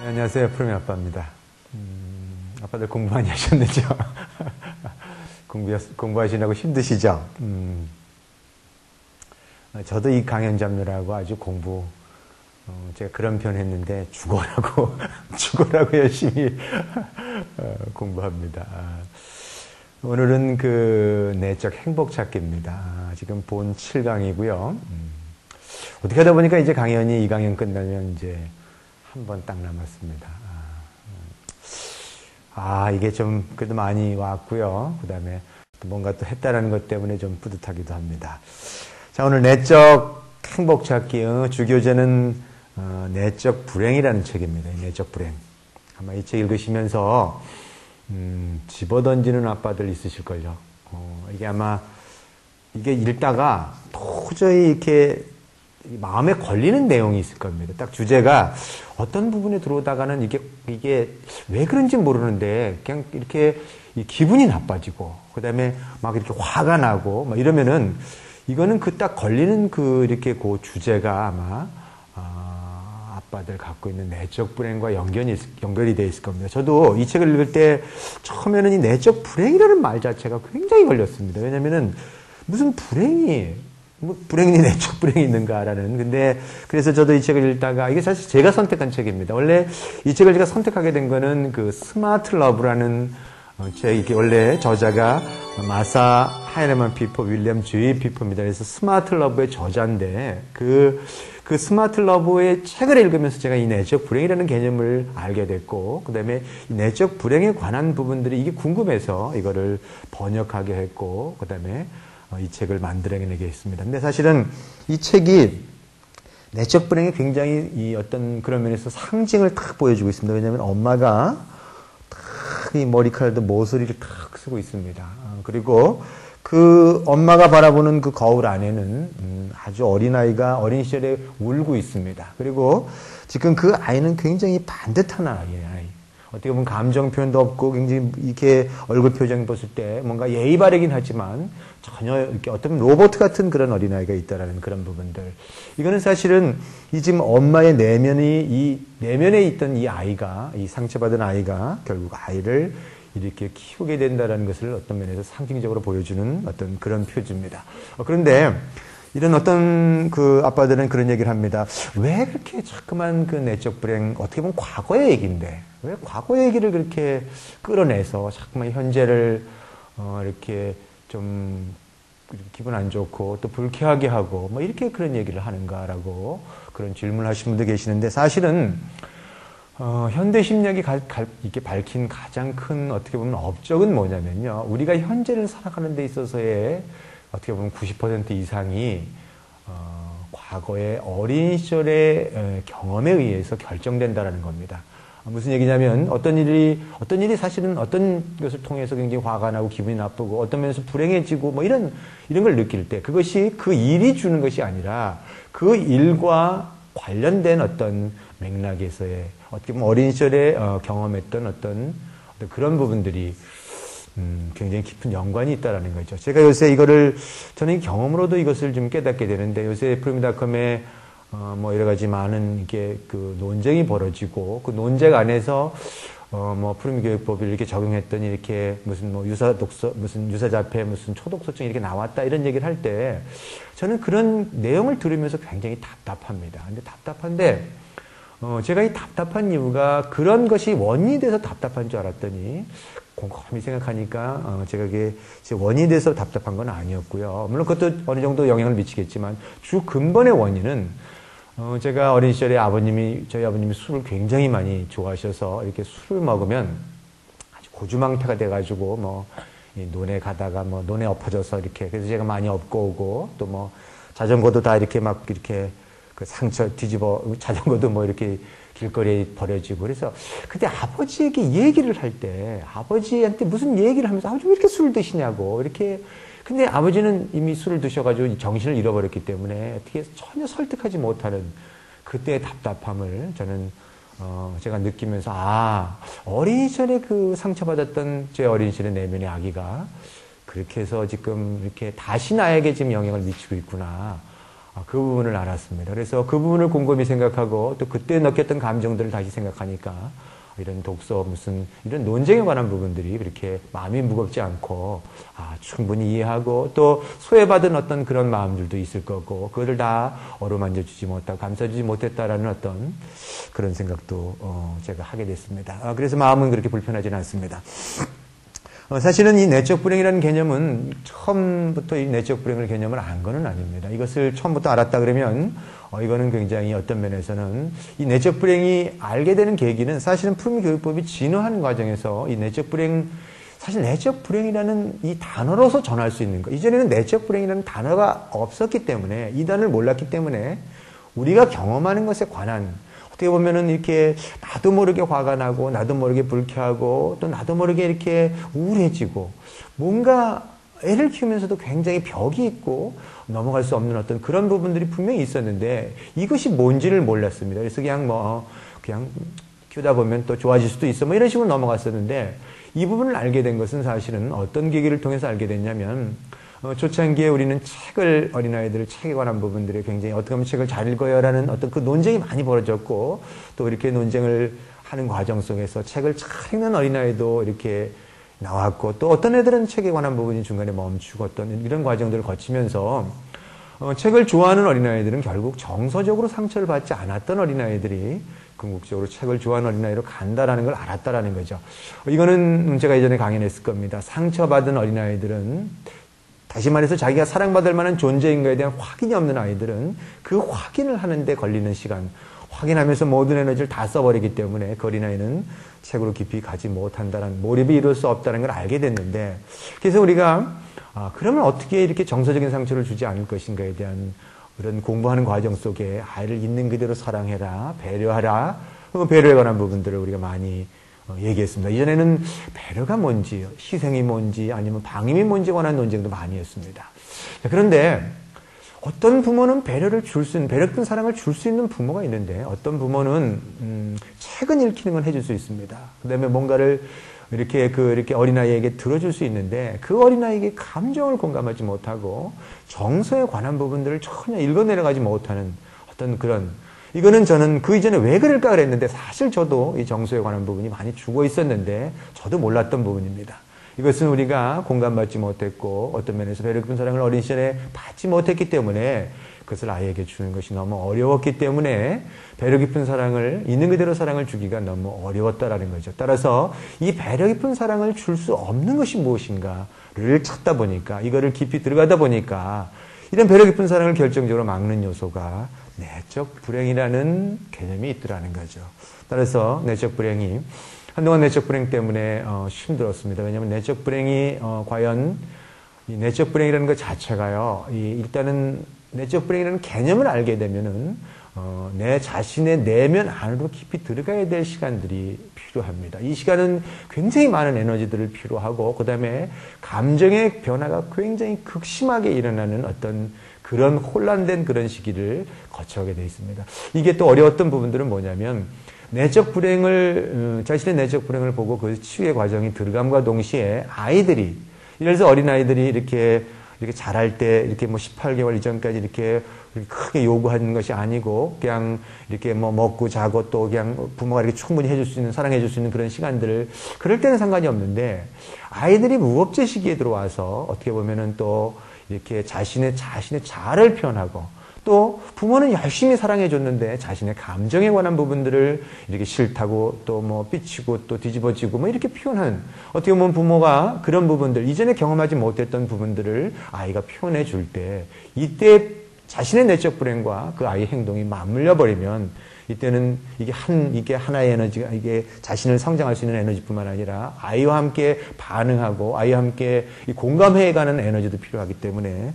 네, 안녕하세요. 푸르미 아빠입니다. 아빠들 공부 많이 하셨는지요? 공부하시느라고 힘드시죠? 저도 이 강연 잡느라고 아주 제가 그런 표현 했는데, 죽어라고 열심히 공부합니다. 오늘은 그 내적 행복 찾기입니다. 지금 본 7강이고요. 어떻게 하다 보니까 이제 이 강연 끝나면 이제 한 번 딱 남았습니다. 이게 좀 그래도 많이 왔고요. 그 다음에 뭔가 또 했다라는 것 때문에 좀 뿌듯하기도 합니다. 자, 오늘 내적 행복 찾기, 주교제는 내적 불행이라는 책입니다. 내적 불행. 아마 이 책 읽으시면서 집어던지는 아빠들 있으실걸요. 이게 읽다가 도저히 이렇게 마음에 걸리는 내용이 있을 겁니다. 딱 주제가 어떤 부분에 들어오다가는 이게 왜 그런지 모르는데 그냥 이렇게 기분이 나빠지고, 그 다음에 막 이렇게 화가 나고, 막 이러면은 이거는 그 딱 걸리는 이렇게 그 주제가 아마 아빠들 갖고 있는 내적 불행과 연결이 되어 있을 겁니다. 저도 이 책을 읽을 때 처음에는 이 내적 불행이라는 말 자체가 굉장히 걸렸습니다. 왜냐면은 무슨 불행이 내적 불행이 있는가라는. 그래서 저도 이 책을 읽다가, 이게 사실 제가 선택한 책입니다. 원래 이 책을 제가 선택하게 된 거는 그 스마트 러브라는 책, 이게 원래 저자가 마사 하이네만 피퍼, 윌리엄 J. 피퍼입니다. 그래서 스마트 러브의 저자인데, 그 스마트 러브의 책을 읽으면서 제가 이 내적 불행이라는 개념을 알게 됐고, 그 다음에 이 내적 불행에 관한 부분들이 이게 궁금해서 이거를 번역하게 했고, 그 다음에 이 책을 만들어내게 했습니다. 근데 사실은 이 책이 내적 불행에 굉장히 어떤 그런 면에서 상징을 탁 보여주고 있습니다. 왜냐하면 엄마가 탁 이 머리카락도 모서리를 탁 쓰고 있습니다. 그리고 그 엄마가 바라보는 그 거울 안에는 아주 어린 시절에 울고 있습니다. 그리고 지금 그 아이는 굉장히 반듯한 아이. 어떻게 보면 감정 표현도 없고 굉장히 이렇게 얼굴 표정 봤을 때 뭔가 예의 바르긴 하지만 전혀 이렇게 어떤 로봇 같은 그런 어린아이가 있다라는 그런 부분들. 이거는 사실은 지금 엄마의 내면에 있던 이 아이가, 이 상처받은 아이가 결국 아이를 이렇게 키우게 된다라는 것을 어떤 면에서 상징적으로 보여주는 어떤 그런 표지입니다. 그런데 이런 어떤 그 아빠들은 그런 얘기를 합니다. 왜 그렇게 자꾸만 그 내적 불행, 어떻게 보면 과거의 얘기인데, 왜 과거 얘기를 그렇게 끌어내서 자꾸만 현재를 이렇게 좀 기분 안 좋고 또 불쾌하게 하고 뭐 이렇게 그런 얘기를 하는가라고 그런 질문을 하신 분도 계시는데, 사실은 현대 심리학이 이렇게 밝힌 가장 큰 어떻게 보면 업적은 뭐냐면요, 우리가 현재를 살아가는 데 있어서의 어떻게 보면 90% 이상이 과거의 어린 시절의 경험에 의해서 결정된다라는 겁니다. 무슨 얘기냐면 어떤 일이 사실은 어떤 것을 통해서 굉장히 화가 나고 기분이 나쁘고 어떤 면에서 불행해지고 뭐 이런 걸 느낄 때 그것이 그 일이 주는 것이 아니라 그 일과 관련된 어떤 맥락에서의 어떻게 보면 어린 시절에 경험했던 어떤 그런 부분들이 굉장히 깊은 연관이 있다라는 거죠. 제가 요새 저는 경험으로도 이것을 좀 깨닫게 되는데, 요새 푸르미닷컴에 뭐 여러 가지 많은 그 논쟁이 벌어지고, 그 논쟁 안에서 뭐 푸르미 교육법을 이렇게 적용했더니 이렇게 무슨 유사자폐, 무슨 초독소증이 이렇게 나왔다 이런 얘기를 할 때 저는 그런 내용을 들으면서 굉장히 답답합니다. 근데 답답한데 제가 이 답답한 이유가 그런 것이 원인이 돼서 답답한 줄 알았더니 곰곰이 생각하니까 제가 이게 원인이 돼서 답답한 건 아니었고요. 물론 그것도 어느 정도 영향을 미치겠지만 주 근본의 원인은 제가 어린 시절에 저희 아버님이 술을 굉장히 많이 좋아하셔서 이렇게 술을 먹으면 아주 고주망태가 돼가지고 뭐 논에 가다가 뭐 논에 엎어져서 이렇게, 그래서 제가 많이 업고 오고, 또 뭐 자전거도 다 이렇게 막 이렇게 그 상처 자전거도 뭐 이렇게 길거리에 버려지고. 그래서 그때 아버지에게 얘기를 할 때 아버지한테 무슨 얘기를 하면서 아버지 왜 이렇게 술을 드시냐고 이렇게. 근데 아버지는 이미 술을 드셔가지고 정신을 잃어버렸기 때문에 어떻게 전혀 설득하지 못하는 그때의 답답함을 저는 제가 느끼면서 어린 시절에 그 상처받았던 제 어린 시절의 내면의 아기가 그렇게 해서 지금 이렇게 다시 나에게 지금 영향을 미치고 있구나. 그 부분을 알았습니다. 그래서 그 부분을 곰곰이 생각하고 또 그때 느꼈던 감정들을 다시 생각하니까 이런 독서 이런 논쟁에 관한 부분들이 그렇게 마음이 무겁지 않고 충분히 이해하고 또 소외받은 어떤 그런 마음들도 있을 거고 그거를 다 어루만져 주지 못하고 감싸주지 못했다라는 어떤 그런 생각도 제가 하게 됐습니다. 그래서 마음은 그렇게 불편하지는 않습니다. 사실은 이 내적 불행이라는 개념은 처음부터 이 내적 불행을 개념을 안 거는 아닙니다. 이것을 처음부터 알았다 그러면 이거는 굉장히 어떤 면에서는 이 내적 불행이 알게 되는 계기는 사실은 푸르미교육법이 진화하는 과정에서 이 내적 불행 사실 내적 불행이라는 이 단어로서 전할 수 있는 것. 이전에는 내적 불행이라는 단어가 없었기 때문에 이 단어를 몰랐기 때문에 우리가 경험하는 것에 관한 어떻게 보면은 이렇게 나도 모르게 화가 나고 나도 모르게 불쾌하고 또 나도 모르게 이렇게 우울해지고 뭔가 애를 키우면서도 굉장히 벽이 있고 넘어갈 수 없는 어떤 그런 부분들이 분명히 있었는데 이것이 뭔지를 몰랐습니다. 그래서 그냥 키우다 보면 또 좋아질 수도 있어 이런 식으로 넘어갔었는데 이 부분을 알게 된 것은 사실은 어떤 계기를 통해서 알게 됐냐면 초창기에 우리는 어린아이들 책에 관한 부분들이 굉장히 어떻게 하면 책을 잘 읽어요라는 어떤 그 논쟁이 많이 벌어졌고 또 이렇게 논쟁을 하는 과정 속에서 책을 잘 읽는 어린아이도 이렇게 나왔고 또 어떤 애들은 책에 관한 부분이 중간에 멈추고 어떤 이런 과정들을 거치면서 책을 좋아하는 어린아이들은 결국 정서적으로 상처를 받지 않았던 어린아이들이 궁극적으로 책을 좋아하는 어린아이로 간다라는 걸 알았다라는 거죠. 이거는 제가 예전에 강연했을 겁니다. 상처받은 어린아이들은 다시 말해서 자기가 사랑받을 만한 존재인가에 대한 확인이 없는 아이들은 그 확인을 하는데 걸리는 시간, 확인하면서 모든 에너지를 다 써버리기 때문에 그 어린아이는 책으로 깊이 가지 못한다는 몰입이 이룰 수 없다는 걸 알게 됐는데 그래서 우리가 그러면 어떻게 이렇게 정서적인 상처를 주지 않을 것인가에 대한 그런 공부하는 과정 속에 아이를 있는 그대로 사랑해라, 배려하라, 배려에 관한 부분들을 우리가 많이 얘기했습니다. 이전에는 배려가 뭔지, 희생이 뭔지, 아니면 방임이 뭔지에 관한 논쟁도 많이 했습니다. 그런데 어떤 부모는 배려 깊은 사랑을 줄 수 있는 부모가 있는데 어떤 부모는 책은 읽히는 건 해줄 수 있습니다. 그다음에 뭔가를 이렇게 어린아이에게 들어줄 수 있는데 그 어린아이에게 감정을 공감하지 못하고 정서에 관한 부분들을 전혀 읽어내려가지 못하는 어떤 그런 이거는 저는 그 이전에 왜 그럴까 그랬는데 사실 저도 이 정서에 관한 부분이 많이 죽어 있었는데 저도 몰랐던 부분입니다. 이것은 우리가 공감받지 못했고 어떤 면에서 배려 깊은 사랑을 어린 시절에 받지 못했기 때문에 그것을 아이에게 주는 것이 너무 어려웠기 때문에 배려 깊은 사랑을 있는 그대로 사랑을 주기가 너무 어려웠다라는 거죠. 따라서 이 배려 깊은 사랑을 줄 수 없는 것이 무엇인가를 찾다 보니까 이거를 깊이 들어가다 보니까 이런 배려 깊은 사랑을 결정적으로 막는 요소가 내적 불행이라는 개념이 있더라는 거죠. 따라서 내적 불행이 한동안 내적 불행 때문에 힘들었습니다. 왜냐하면 내적 불행이 과연 이 내적 불행이라는 것 자체가요. 일단은 내적 불행이라는 개념을 알게 되면은 내 자신의 내면 안으로 깊이 들어가야 될 시간들이 필요합니다. 이 시간은 굉장히 많은 에너지들을 필요하고 그다음에 감정의 변화가 굉장히 극심하게 일어나는 어떤 그런 혼란된 그런 시기를 거쳐가게 되어 있습니다. 이게 또 어려웠던 부분들은 뭐냐면 내적 불행을 자신의 내적 불행을 보고 그 치유의 과정이 들어감과 동시에 아이들이 예를 들어서 어린아이들이 이렇게 자랄 때 이렇게 18개월 이전까지 이렇게 크게 요구하는 것이 아니고 그냥 이렇게 먹고 자고 또 그냥 부모가 이렇게 충분히 해줄 수 있는 사랑해줄 수 있는 그런 시간들을 그럴 때는 상관이 없는데 아이들이 무법제 시기에 들어와서 어떻게 보면은 또 이렇게 자신의 자아를 표현하고 또 부모는 열심히 사랑해줬는데 자신의 감정에 관한 부분들을 이렇게 싫다고 또 삐치고 또 뒤집어지고 이렇게 표현하는 어떻게 보면 부모가 그런 부분들 이전에 경험하지 못했던 부분들을 아이가 표현해 줄 때 이때 자신의 내적 불행과 그 아이의 행동이 맞물려 버리면 이때는 이게 하나의 에너지가 이게 자신을 성장할 수 있는 에너지뿐만 아니라 아이와 함께 반응하고 아이와 함께 공감해가는 에너지도 필요하기 때문에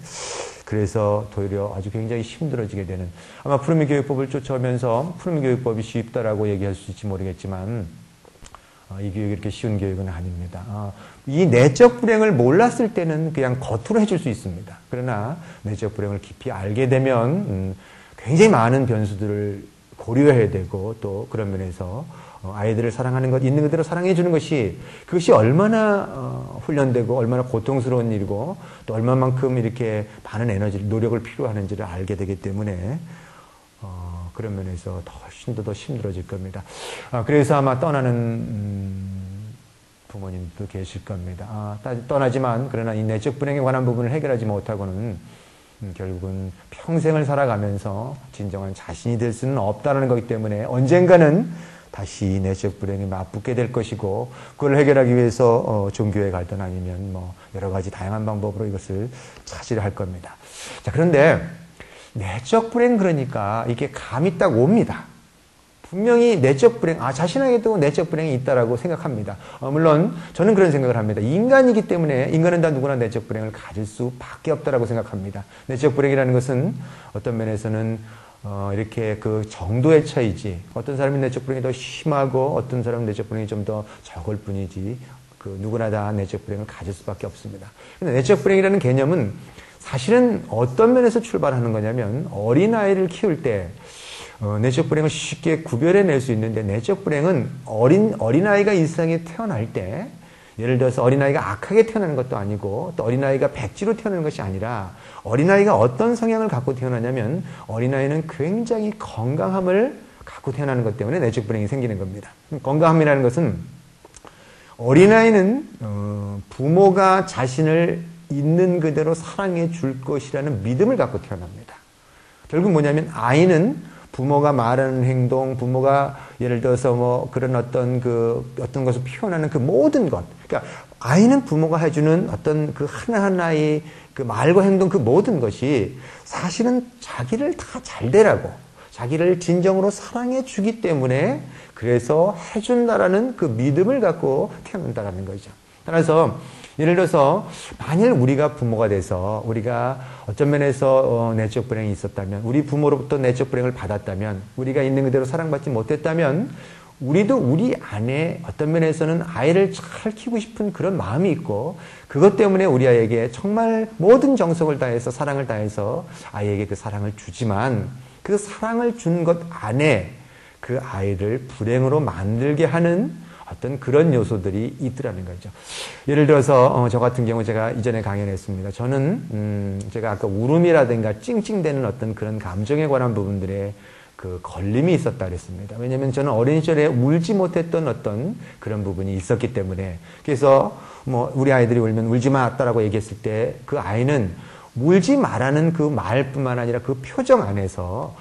그래서 도리어 아주 굉장히 힘들어지게 되는 아마 푸르미 교육법을 쫓아오면서 푸르미 교육법이 쉽다라고 얘기할 수 있을지 모르겠지만 이 교육이 이렇게 쉬운 교육은 아닙니다. 이 내적 불행을 몰랐을 때는 그냥 겉으로 해줄 수 있습니다. 그러나 내적 불행을 깊이 알게 되면 굉장히 많은 변수들을 고려해야 되고 또 그런 면에서 아이들을 사랑하는 것, 있는 그대로 사랑해 주는 것이 그것이 얼마나 훈련되고 얼마나 고통스러운 일이고 또 얼마만큼 이렇게 많은 에너지를, 노력을 필요하는지를 알게 되기 때문에 그런 면에서 훨씬 더 힘들어질 겁니다. 그래서 아마 떠나는 부모님도 계실 겁니다. 떠나지만 그러나 이 내적 불행에 관한 부분을 해결하지 못하고는 결국은 평생을 살아가면서 진정한 자신이 될 수는 없다는 거기 때문에 언젠가는 다시 내적 불행에 맞붙게 될 것이고 그걸 해결하기 위해서 종교에 가든 아니면 뭐 여러 가지 다양한 방법으로 이것을 찾으려 할 겁니다. 자, 그런데 내적 불행 그러니까 이게 감이 딱 옵니다. 분명히 내적 불행, 자신에게도 내적 불행이 있다라고 생각합니다. 물론 저는 그런 생각을 합니다. 인간이기 때문에 인간은 다 누구나 내적 불행을 가질 수밖에 없다라고 생각합니다. 내적 불행이라는 것은 어떤 면에서는 이렇게 그 정도의 차이지, 어떤 사람이 내적 불행이 더 심하고 어떤 사람은 내적 불행이 좀 더 적을 뿐이지, 그 누구나 다 내적 불행을 가질 수밖에 없습니다. 근데 내적 불행이라는 개념은 사실은 어떤 면에서 출발하는 거냐면 어린아이를 키울 때 내적 불행을 쉽게 구별해낼 수 있는데 내적 불행은 어린아이가 이 세상에 태어날 때 예를 들어서 어린아이가 악하게 태어나는 것도 아니고 또 어린아이가 백지로 태어나는 것이 아니라 어린아이가 어떤 성향을 갖고 태어나냐면 어린아이는 굉장히 건강함을 갖고 태어나는 것 때문에 내적 불행이 생기는 겁니다. 건강함이라는 것은 어린아이는 부모가 자신을 있는 그대로 사랑해 줄 것이라는 믿음을 갖고 태어납니다. 결국 뭐냐면 아이는 부모가 말하는 행동, 부모가 예를 들어서 뭐 그런 어떤 것을 표현하는 그 모든 것. 그러니까 아이는 부모가 해주는 어떤 그 하나하나의 그 말과 행동 그 모든 것이 사실은 자기를 다 잘 되라고, 자기를 진정으로 사랑해 주기 때문에 그래서 해준다라는 그 믿음을 갖고 태어난다라는 거죠. 따라서 예를 들어서 만일 우리가 부모가 돼서 우리가 어떤 면에서 내적 불행이 있었다면, 우리 부모로부터 내적 불행을 받았다면, 우리가 있는 그대로 사랑받지 못했다면 우리도 우리 안에 어떤 면에서는 아이를 잘 키우고 싶은 그런 마음이 있고 그것 때문에 우리 아이에게 정말 모든 정성을 다해서 사랑을 다해서 아이에게 그 사랑을 주지만 그 사랑을 준 것 안에 그 아이를 불행으로 만들게 하는 어떤 그런 요소들이 있더라는 거죠. 예를 들어서 저 같은 경우 제가 이전에 강연했습니다. 저는 제가 아까 울음이라든가 찡찡대는 어떤 그런 감정에 관한 부분들에 그 걸림이 있었다 그랬습니다. 왜냐하면 저는 어린 시절에 울지 못했던 어떤 그런 부분이 있었기 때문에 그래서 뭐 우리 아이들이 울면 울지 마라고 얘기했을 때 그 아이는 울지 말라는 그 말뿐만 아니라 그 표정 안에서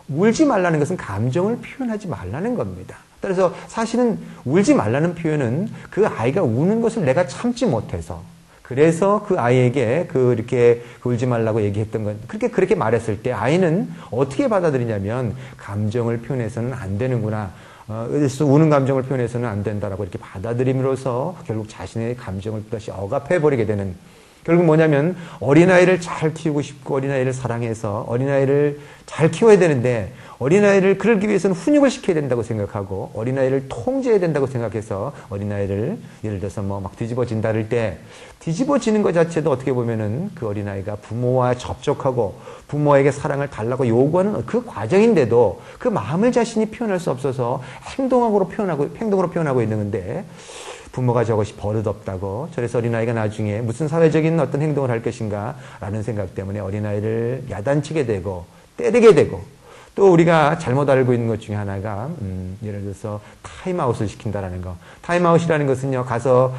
울지 말라는 것은 감정을 표현하지 말라는 겁니다. 따라서 사실은 울지 말라는 표현은 그 아이가 우는 것을 내가 참지 못해서 그래서 그 아이에게 이렇게 울지 말라고 얘기했던 건 그렇게 말했을 때 아이는 어떻게 받아들이냐면 감정을 표현해서는 안 되는구나. 그래서 우는 감정을 표현해서는 안 된다라고 이렇게 받아들임으로써 결국 자신의 감정을 다시 억압해버리게 되는 결국 뭐냐면 어린아이를 잘 키우고 싶고 어린아이를 사랑해서 어린아이를 잘 키워야 되는데 어린아이를 그러기 위해서는 훈육을 시켜야 된다고 생각하고 어린아이를 통제해야 된다고 생각해서 어린아이를 예를 들어서 뭐 막 뒤집어진다 할 때 뒤집어지는 것 자체도 어떻게 보면은 그 어린아이가 부모와 접촉하고 부모에게 사랑을 달라고 요구하는 그 과정인데도 그 마음을 자신이 표현할 수 없어서 행동으로 표현하고 있는 건데 부모가 저것이 버릇없다고 저래서 어린아이가 나중에 무슨 사회적인 어떤 행동을 할 것인가 라는 생각 때문에 어린아이를 야단치게 되고 때리게 되고 또 우리가 잘못 알고 있는 것 중에 하나가 예를 들어서 타임아웃을 시킨다라는 거. 타임아웃이라는 것은요.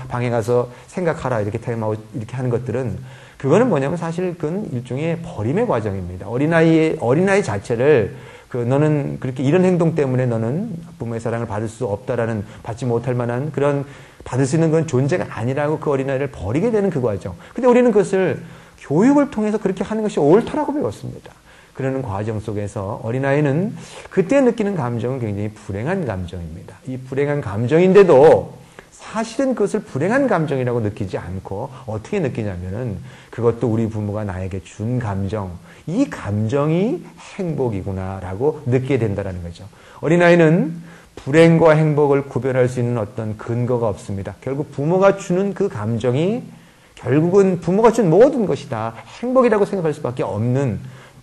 방에 가서 생각하라 이렇게 타임아웃 이렇게 하는 것들은 그거는 뭐냐면 사실 그건 일종의 버림의 과정입니다. 어린아이 자체를 너는 그렇게 이런 행동 때문에 너는 부모의 사랑을 받을 수 없다라는 받지 못할 만한 그런 받을 수 있는 건 존재가 아니라고 그 어린아이를 버리게 되는 그 과정. 근데 우리는 그것을 교육을 통해서 그렇게 하는 것이 옳다라고 배웠습니다. 그러는 과정 속에서 어린아이는 그때 느끼는 감정은 굉장히 불행한 감정입니다. 이 불행한 감정인데도 사실은 그것을 불행한 감정이라고 느끼지 않고 어떻게 느끼냐면은 그것도 우리 부모가 나에게 준 감정, 이 감정이 행복이구나라고 느끼게 된다는 거죠. 어린아이는 불행과 행복을 구별할 수 있는 어떤 근거가 없습니다. 결국 부모가 주는 그 감정이 결국은 부모가 준 모든 것이 다 행복이라고 생각할 수밖에 없는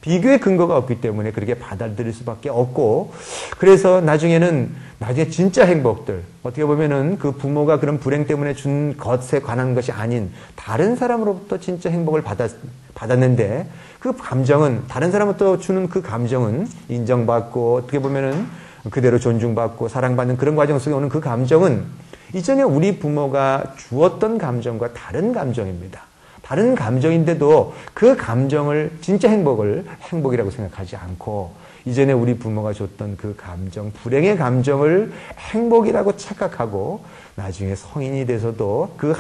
비교의 근거가 없기 때문에 그렇게 받아들일 수밖에 없고, 그래서 나중에 진짜 행복들, 어떻게 보면은 그 부모가 그런 불행 때문에 준 것에 관한 것이 아닌 다른 사람으로부터 진짜 행복을 받았는데, 그 감정은, 다른 사람으로부터 주는 그 감정은 인정받고, 어떻게 보면은 그대로 존중받고 사랑받는 그런 과정 속에 오는 그 감정은 이전에 우리 부모가 주었던 감정과 다른 감정입니다. 다른 감정인데도 그 감정을, 진짜 행복이라고 생각하지 않고, 이전에 우리 부모가 줬던 그 감정, 불행의 감정을 행복이라고 착각하고, 나중에 성인이 돼서도 그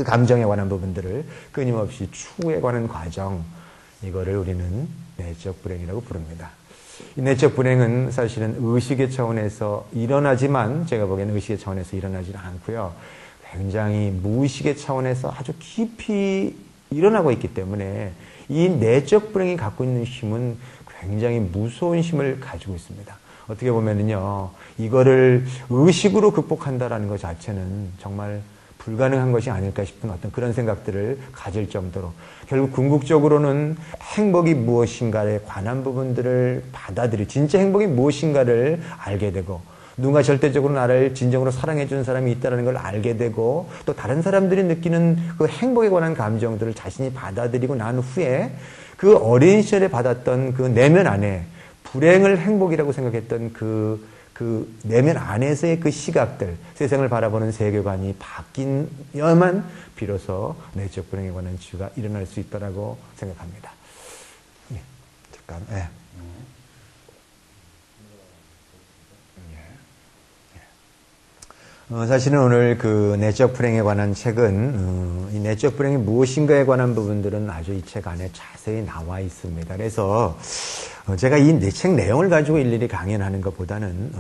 감정에 관한 부분들을 끊임없이 추구해 가는 과정, 이거를 우리는 내적 불행이라고 부릅니다. 이 내적 불행은 사실은 의식의 차원에서 일어나지만, 제가 보기에는 의식의 차원에서 일어나지는 않고요. 굉장히 무의식의 차원에서 아주 깊이 일어나고 있기 때문에 이 내적 불행이 갖고 있는 힘은 굉장히 무서운 힘을 가지고 있습니다. 어떻게 보면은요, 이거를 의식으로 극복한다라는 것 자체는 정말 불가능한 것이 아닐까 싶은 어떤 그런 생각들을 가질 정도로, 결국 궁극적으로는 행복이 무엇인가에 관한 부분들을 진짜 행복이 무엇인가를 알게 되고, 누군가 절대적으로 나를 진정으로 사랑해주는 사람이 있다는 걸 알게 되고, 또 다른 사람들이 느끼는 그 행복에 관한 감정들을 자신이 받아들이고 난 후에 그 어린 시절에 받았던 그 내면 안에 불행을 행복이라고 생각했던 그 내면 안에서의 그 시각들, 세상을 바라보는 세계관이 바뀌어야만 비로소 내적 불행에 관한 치유가 일어날 수 있다고 생각합니다. 예, 잠깐, 예. 사실은 오늘 그 내적 불행에 관한 책은, 이 내적 불행이 무엇인가에 관한 부분들은 아주 이 책 안에 자세히 나와 있습니다. 그래서 제가 이 책 내용을 가지고 일일이 강연하는 것보다는,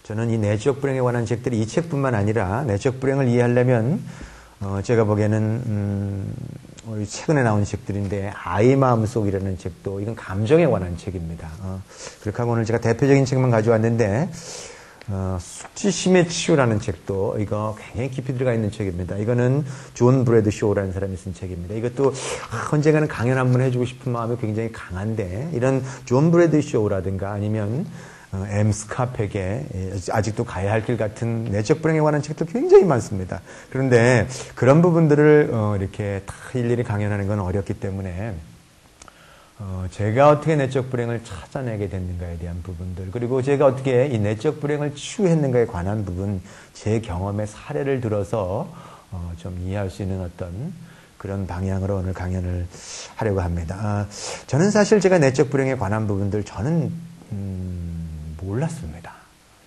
저는 이 내적 불행에 관한 책들이 이 책뿐만 아니라 내적 불행을 이해하려면, 제가 보기에는, 우리 최근에 나온 책들인데, 아이 마음속이라는 책도, 이건 감정에 관한 책입니다. 그렇게 하고 오늘 제가 대표적인 책만 가져왔는데, 수치심의 치유라는 책도 이거 굉장히 깊이 들어가 있는 책입니다. 이거는 존 브래드쇼라는 사람이 쓴 책입니다. 이것도 언젠가는 강연 한번 해주고 싶은 마음이 굉장히 강한데, 이런 존 브래드쇼라든가 아니면 엠 스카펙의 아직도 가야 할 길 같은 내적 불행에 관한 책도 굉장히 많습니다. 그런데 그런 부분들을 이렇게 다 일일이 강연하는 건 어렵기 때문에, 제가 어떻게 내적 불행을 찾아내게 됐는가에 대한 부분들, 그리고 제가 어떻게 이 내적 불행을 치유했는가에 관한 부분, 제 경험의 사례를 들어서 좀 이해할 수 있는 어떤 그런 방향으로 오늘 강연을 하려고 합니다. 저는 사실 제가 내적 불행에 관한 부분들 저는 몰랐습니다.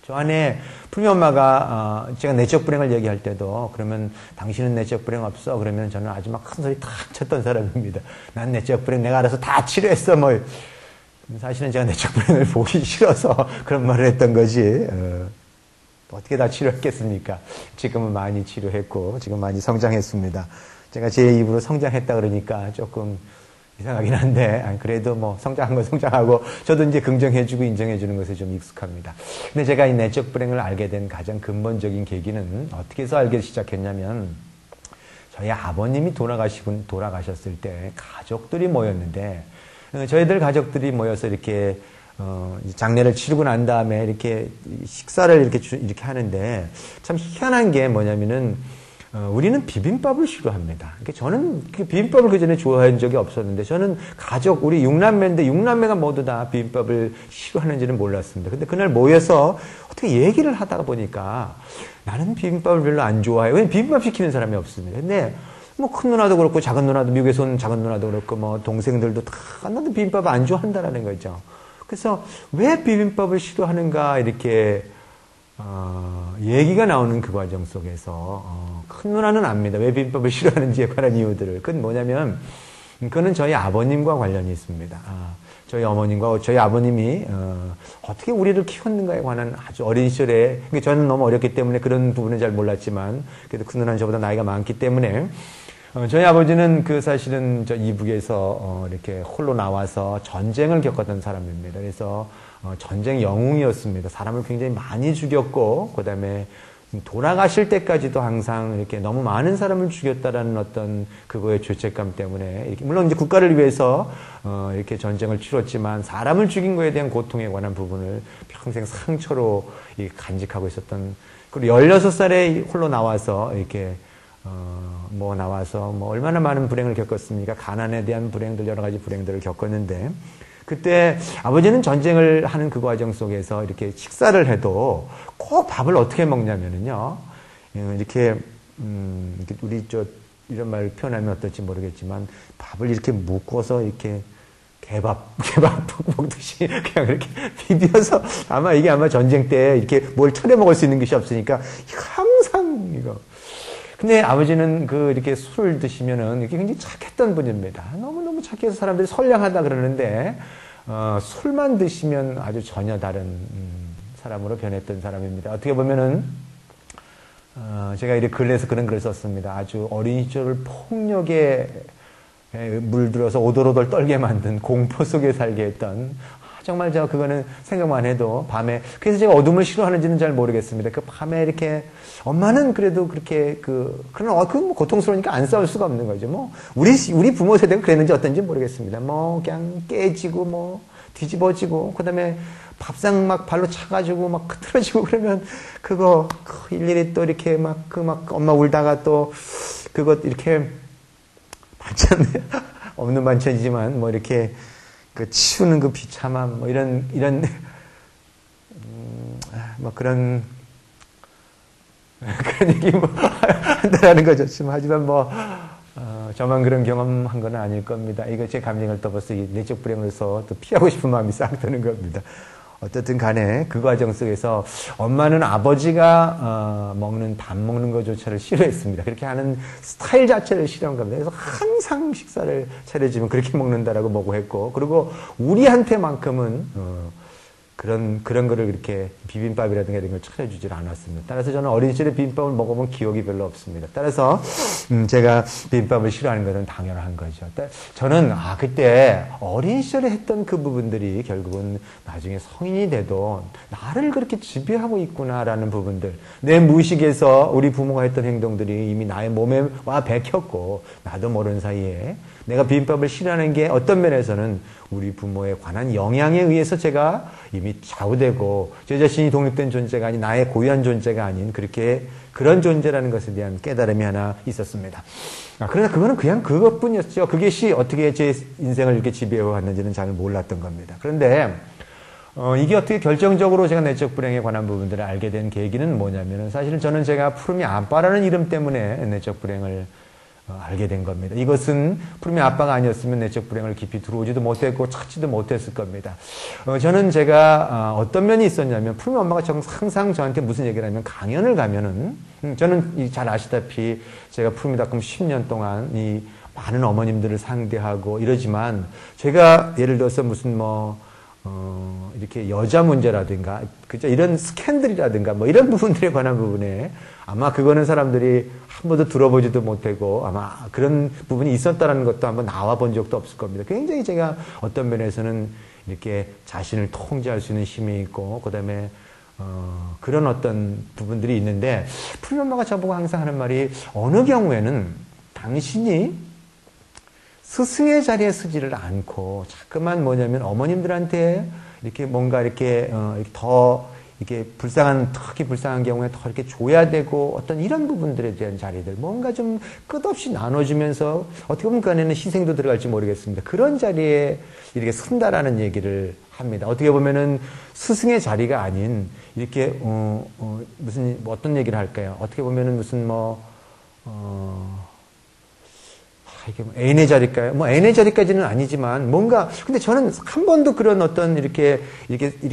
저 안에 풀미 엄마가 제가 내적 불행을 얘기할 때도, 그러면 당신은 내적 불행 없어? 그러면 저는 아주 막 큰 소리 탁 쳤던 사람입니다. 난 내적 불행 내가 알아서 다 치료했어. 사실은 제가 내적 불행을 보기 싫어서 그런 말을 했던 거지. 어떻게 다 치료했겠습니까? 지금은 많이 치료했고 지금 많이 성장했습니다. 제가 제 입으로 성장했다 그러니까 조금 이상하긴 한데, 그래도 성장한 건 성장하고, 저도 이제 긍정해주고 인정해주는 것에 좀 익숙합니다. 근데 제가 이 내적 불행을 알게 된 가장 근본적인 계기는 어떻게 해서 알게 시작했냐면, 저희 아버님이 돌아가셨을 때 가족들이 모였는데, 저희들 가족들이 모여서 이렇게, 장례를 치르고 난 다음에 이렇게 식사를 이렇게 하는데, 참 희한한 게 뭐냐면은, 우리는 비빔밥을 싫어합니다. 저는 비빔밥을 그 전에 좋아한 적이 없었는데, 저는 우리 6남매인데 6남매가 모두 다 비빔밥을 싫어하는지는 몰랐습니다. 근데 그날 모여서 어떻게 얘기를 하다가 보니까 나는 비빔밥을 별로 안 좋아해. 왜냐면 비빔밥 시키는 사람이 없습니다. 근데 큰 누나도 그렇고 작은 누나도, 미국에서 온 작은 누나도 그렇고 동생들도 다 나도 비빔밥 안 좋아한다라는 거죠. 그래서 왜 비빔밥을 싫어하는가 이렇게 얘기가 나오는 그 과정 속에서 큰 누나는 압니다. 왜 비빔밥을 싫어하는지에 관한 이유들을. 그건 뭐냐면, 그거는 저희 아버님과 관련이 있습니다. 저희 어머님과 저희 아버님이 어떻게 우리를 키웠는가에 관한 아주 어린 시절에, 저는 너무 어렸기 때문에 그런 부분은 잘 몰랐지만, 그래도 큰 누나는 저보다 나이가 많기 때문에, 저희 아버지는 사실은 이북에서 이렇게 홀로 나와서 전쟁을 겪었던 사람입니다. 그래서 전쟁 영웅이었습니다. 사람을 굉장히 많이 죽였고, 그 다음에 돌아가실 때까지도 항상 이렇게 너무 많은 사람을 죽였다라는 어떤 그거의 죄책감 때문에 이렇게 물론 이제 국가를 위해서 이렇게 전쟁을 치렀지만 사람을 죽인 거에 대한 고통에 관한 부분을 평생 상처로 간직하고 있었던. 그리고 16살에 홀로 나와서 이렇게 나와서 얼마나 많은 불행을 겪었습니까? 가난에 대한 불행들, 여러 가지 불행들을 겪었는데, 그때 아버지는 전쟁을 하는 그 과정 속에서 이렇게 식사를 해도 꼭 밥을 어떻게 먹냐면은요, 이렇게 우리 이런 말 표현하면 어떨지 모르겠지만, 밥을 이렇게 묶어서 이렇게 개밥 먹듯이 그냥 이렇게 비벼서, 이게 아마 전쟁 때 이렇게 뭘 차려 먹을 수 있는 것이 없으니까 항상 이거. 근데 아버지는 이렇게 술을 드시면은 이렇게 굉장히 착했던 분입니다. 너무너무 착해서 사람들이 선량하다 그러는데, 술만 드시면 아주 전혀 다른, 사람으로 변했던 사람입니다. 어떻게 보면은, 제가 이렇게 글에서 그런 글을 썼습니다. 아주 어린 시절을 폭력에 물들어서 오돌오돌 떨게 만든 공포 속에 살게 했던, 정말 그거는 생각만 해도 밤에, 그래서 제가 어둠을 싫어하는지는 잘 모르겠습니다. 그 밤에 이렇게, 엄마는 그래도 그렇게 고통스러우니까 안 싸울 수가 없는 거죠. 우리 부모 세대가 그랬는지 어떤지 모르겠습니다. 그냥 깨지고, 뒤집어지고, 그 다음에 밥상 발로 차가지고 흐트러지고 그러면 그거, 일일이 또 이렇게 엄마 울다가 또, 그것 이렇게, 반찬, 없는 반찬이지만, 이렇게, 치우는 그 비참함, 이런, 그런 얘기 한다라는 거죠. 하지만 저만 그런 경험한 건 아닐 겁니다. 이거 제 감정을 또 벌써 내적 불행으로서 또 피하고 싶은 마음이 싹 드는 겁니다. 어떻든 간에 그 과정 속에서 엄마는 아버지가 밥 먹는 것조차를 싫어했습니다. 그렇게 하는 스타일 자체를 싫어한 겁니다. 그래서 항상 식사를 차려주면 그렇게 먹는다라고 보고했고, 그리고 우리한테만큼은 그런 거를 그렇게 비빔밥이라든가 이런 걸 차려주질 않았습니다. 따라서 저는 어린 시절에 비빔밥을 먹어본 기억이 별로 없습니다. 따라서 제가 비빔밥을 싫어하는 것은 당연한 거죠. 저는 그때 어린 시절에 했던 그 부분들이 결국은 나중에 성인이 돼도 나를 그렇게 지배하고 있구나라는 부분들, 내 무의식에서 우리 부모가 했던 행동들이 이미 나의 몸에 와 bek혔고 나도 모르는 사이에 내가 비빔밥을 싫어하는 게 어떤 면에서는 우리 부모에 관한 영향에 의해서 제가 이미 좌우되고 제 자신이 독립된 존재가 아닌 나의 고유한 존재가 아닌 그런 존재라는 것에 대한 깨달음이 하나 있었습니다. 그러나 그거는 그냥 그것뿐이었죠. 그것이 어떻게 제 인생을 이렇게 지배해 왔는지는 잘 몰랐던 겁니다. 그런데 이게 어떻게 결정적으로 제가 내적 불행에 관한 부분들을 알게 된 계기는 뭐냐면은 사실은 저는 제가 푸르미 아빠라는 이름 때문에 내적 불행을 알게 된 겁니다. 이것은 푸르미 아빠가 아니었으면 내적 불행을 깊이 들어오지도 못했고 찾지도 못했을 겁니다. 저는 제가 어떤 면이 있었냐면 푸르미 엄마가 항상 저한테 무슨 얘기를 하냐면 강연을 가면은 저는 잘 아시다시피 제가 푸르미닷컴 10년 동안 이 많은 어머님들을 상대하고 이러지만 제가 예를 들어서 무슨 이렇게 여자 문제라든가, 그죠? 이런 스캔들이라든가, 이런 부분들에 관한 부분에 아마 그거는 사람들이 한 번도 들어보지도 못하고 아마 그런 부분이 있었다는 것도 한번 나와 본 적도 없을 겁니다. 굉장히 제가 어떤 면에서는 이렇게 자신을 통제할 수 있는 힘이 있고, 그 다음에, 그런 어떤 부분들이 있는데, 푸른 엄마가 저보고 항상 하는 말이 어느 경우에는 당신이 스승의 자리에 서지를 않고 자꾸만 뭐냐면 어머님들한테 이렇게 뭔가 이렇게 이렇게 특히 불쌍한 경우에 더 이렇게 줘야 되고 어떤 이런 부분들에 대한 자리들 뭔가 좀 끝없이 나눠주면서 어떻게 보면 그 안에는 희생도 들어갈지 모르겠습니다. 그런 자리에 이렇게 선다라는 얘기를 합니다. 어떻게 보면은 스승의 자리가 아닌 이렇게 무슨 어떤 얘기를 할까요? 어떻게 보면은 무슨 이게 애인의 자리일까요? 애인의 자리까지는 아니지만 뭔가 근데 저는 한 번도 그런 어떤 이렇게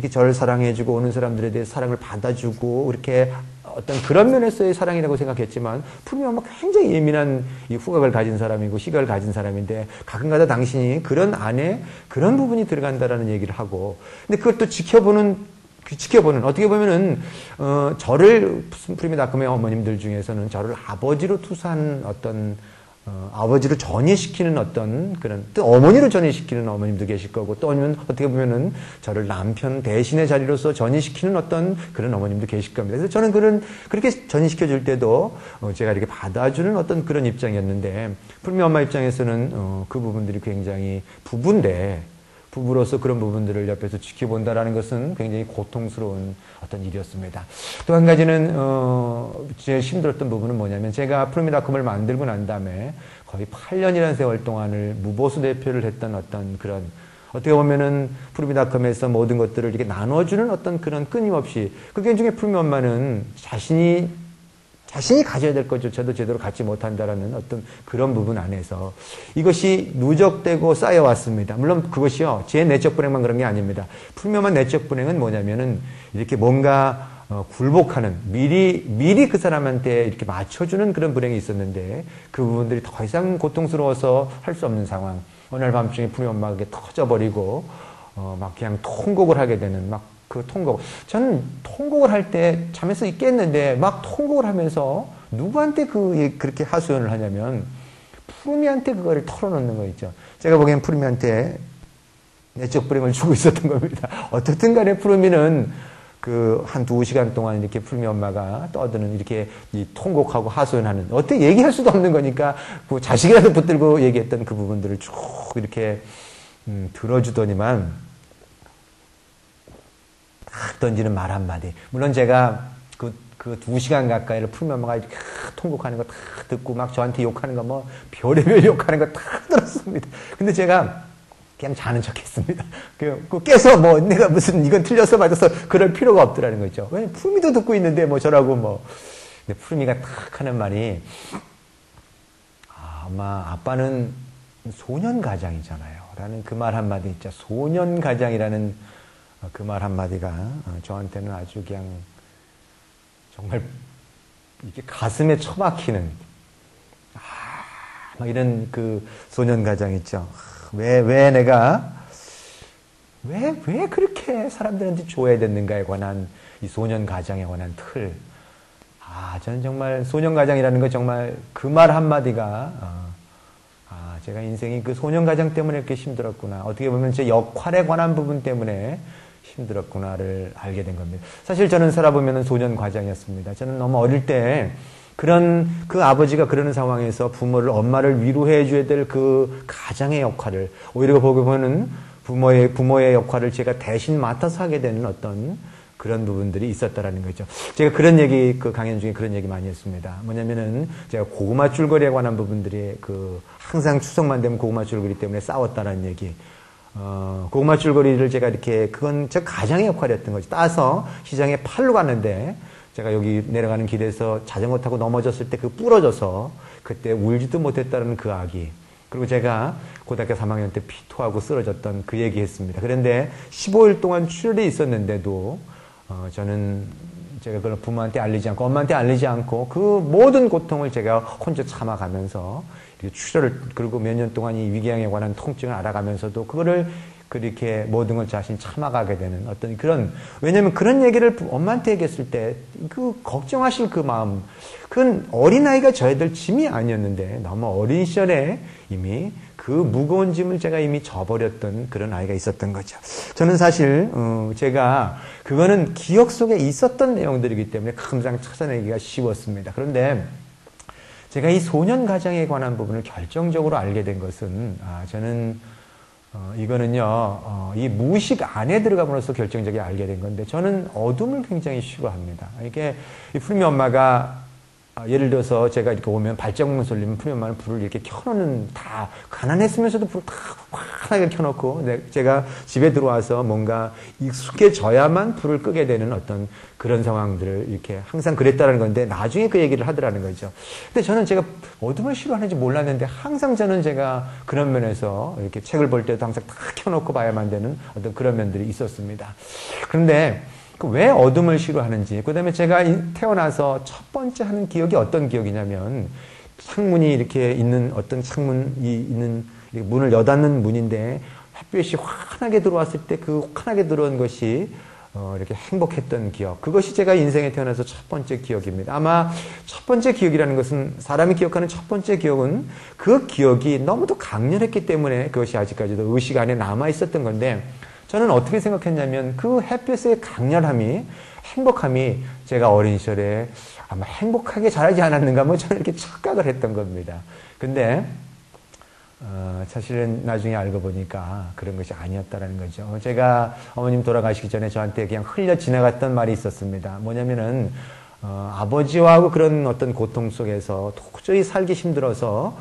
저를 사랑해주고 오는 사람들에 대해 사랑을 받아주고 이렇게 어떤 그런 면에서의 사랑이라고 생각했지만 푸르미 엄마가 굉장히 예민한 이 후각을 가진 사람이고 시각을 가진 사람인데 가끔가다 당신이 그런 안에 그런 부분이 들어간다라는 얘기를 하고 근데 그걸 또 지켜보는 어떻게 보면은 저를 푸르미 닷컴의 어머님들 중에서는 저를 아버지로 투사한 어떤 아버지를 전이시키는 어떤 그런, 또 어머니를 전이시키는 어머님도 계실 거고, 또 아니면 어떻게 보면은 저를 남편 대신의 자리로서 전이시키는 어떤 그런 어머님도 계실 겁니다. 그래서 저는 그렇게 전이시켜 줄 때도 제가 이렇게 받아주는 어떤 그런 입장이었는데, 푸르미 엄마 입장에서는 그 부분들이 굉장히 부부로서 그런 부분들을 옆에서 지켜본다라는 것은 굉장히 고통스러운 어떤 일이었습니다. 또 한 가지는 제일 힘들었던 부분은 뭐냐면, 제가 푸르미닷컴을 만들고 난 다음에 거의 8년이라는 세월 동안을 무보수 대표를 했던 어떤 그런, 어떻게 보면은 푸르미닷컴에서 모든 것들을 이렇게 나눠주는 어떤 그런 끊임없이, 그 중에 푸르미 엄마는 자신이 가져야 될 것조차도 제대로 갖지 못한다라는 어떤 그런 부분 안에서 이것이 누적되고 쌓여왔습니다. 물론 그것이요, 제 내적 불행만 그런 게 아닙니다. 푸르미엄마 내적 불행은 뭐냐면은 이렇게 뭔가 굴복하는, 미리 그 사람한테 이렇게 맞춰주는 그런 불행이 있었는데, 그 부분들이 더 이상 고통스러워서 할 수 없는 상황. 어느 날 밤중에 푸르미엄마가 터져버리고 막 그냥 통곡을 하게 되는, 막 그 통곡. 저는 통곡을 할 때 잠에서 깼는데 막 통곡을 하면서 누구한테 그렇게 하소연을 하냐면 푸르미한테 그거를 털어놓는 거 있죠. 제가 보기엔 푸르미한테 내적 불행을 주고 있었던 겁니다. 어떻든 간에 푸르미는 한 2시간 동안 이렇게 푸르미 엄마가 떠드는 이렇게 통곡하고 하소연하는, 어떻게 얘기할 수도 없는 거니까 그 자식이라도 붙들고 얘기했던 그 부분들을 쭉 이렇게 들어주더니만 딱 던지는 말 한마디. 물론 제가 그 2시간 가까이를 푸르미 엄마가 이렇게 통곡하는 거 딱 듣고 막 저한테 욕하는 거 뭐 별의별 욕하는 거 딱 들었습니다. 근데 제가 그냥 자는 척 했습니다. 깨서 뭐 내가 무슨 이건 틀려서 맞아서 그럴 필요가 없더라는 거 있죠. 왜 푸르미도 듣고 있는데 뭐 저라고 뭐. 근데 푸르미가 딱 하는 말이, 엄마, 아빠는 소년가장이잖아요. 라는 그 말 한마디 있죠. 소년가장이라는 그 말 한마디가 저한테는 아주 그냥 정말 이게 가슴에 처박히는, 막 이런 그 소년가장 있죠. 왜 그렇게 사람들한테 줘야 됐는가에 관한, 이 소년가장에 관한 틀. 저는 정말 소년가장이라는 거, 정말 그 말 한마디가, 제가 인생이 그 소년가장 때문에 이렇게 힘들었구나. 어떻게 보면 제 역할에 관한 부분 때문에 힘들었구나를 알게 된 겁니다. 사실 저는 살아보면 소년가장이었습니다. 저는 너무 어릴 때 그 아버지가 그러는 상황에서 엄마를 위로해 줘야 될 그 가장의 역할을, 오히려 보게 보면 부모의 역할을 제가 대신 맡아서 하게 되는 어떤 그런 부분들이 있었다라는 거죠. 제가 그런 얘기, 그 강연 중에 그런 얘기 많이 했습니다. 뭐냐면은 제가 고구마 줄거리에 관한 부분들이 항상 추석만 되면 고구마 줄거리 때문에 싸웠다라는 얘기. 고구마 줄거리를 제가 이렇게, 그건 제 가장의 역할이었던 거죠. 따서 시장에 팔러 갔는데, 제가 여기 내려가는 길에서 자전거 타고 넘어졌을 때 부러져서 그때 울지도 못했다는 그 아기. 그리고 제가 고등학교 3학년 때 피토하고 쓰러졌던 그 얘기 했습니다. 그런데 15일 동안 출혈이 있었는데도, 저는 제가 그걸 부모한테 알리지 않고, 엄마한테 알리지 않고, 그 모든 고통을 제가 혼자 참아가면서, 출혈을, 그리고 몇 년 동안 이 위궤양에 관한 통증을 알아가면서도 그거를 그렇게 모든 걸 자신이 참아가게 되는 어떤 그런, 왜냐면 그런 얘기를 엄마한테 얘기했을 때 걱정하실 그 마음, 그건 어린아이가 져야 될 짐이 아니었는데 너무 어린 시절에 이미 그 무거운 짐을 제가 이미 져버렸던 그런 아이가 있었던 거죠. 저는 사실 제가 그거는 기억 속에 있었던 내용들이기 때문에 금방 찾아내기가 쉬웠습니다. 그런데 제가 이 소년가장에 관한 부분을 결정적으로 알게 된 것은, 저는 이거는요, 이 무의식 안에 들어감으로써 결정적으로 알게 된 건데, 저는 어둠을 굉장히 싫어합니다. 이게 이 푸르미 엄마가, 예를 들어서 제가 이렇게 오면 발자국만 쏠리면 푸르미 엄마는 불을 이렇게 켜놓는, 다 가난했으면서도 불을 다 환하게 켜놓고, 제가 집에 들어와서 뭔가 익숙해져야만 불을 끄게 되는 어떤 그런 상황들을 이렇게 항상 그랬다는 건데, 나중에 그 얘기를 하더라는 거죠. 근데 저는 제가 어둠을 싫어하는지 몰랐는데, 항상 저는 제가 그런 면에서 이렇게 책을 볼 때도 항상 다 켜놓고 봐야만 되는 어떤 그런 면들이 있었습니다. 그런데 왜 어둠을 싫어하는지, 그 다음에 제가 태어나서 첫 번째 하는 기억이 어떤 기억이냐면, 창문이 이렇게 있는, 어떤 창문이 있는, 문을 여닫는 문인데 햇볕이 환하게 들어왔을 때 그 환하게 들어온 것이 이렇게 행복했던 기억. 그것이 제가 인생에 태어나서 첫 번째 기억입니다. 아마 첫 번째 기억이라는 것은 사람이 기억하는 첫 번째 기억은 그 기억이 너무도 강렬했기 때문에 그것이 아직까지도 의식 안에 남아 있었던 건데 저는 어떻게 생각했냐면 그 햇볕의 강렬함이 행복함이 제가 어린 시절에 아마 행복하게 자라지 않았는가 뭐 저는 이렇게 착각을 했던 겁니다. 근데 사실은 나중에 알고 보니까 그런 것이 아니었다라는 거죠. 제가 어머님 돌아가시기 전에 저한테 그냥 흘려 지나갔던 말이 있었습니다. 뭐냐면은 아버지와 그런 어떤 고통 속에서 도저히 살기 힘들어서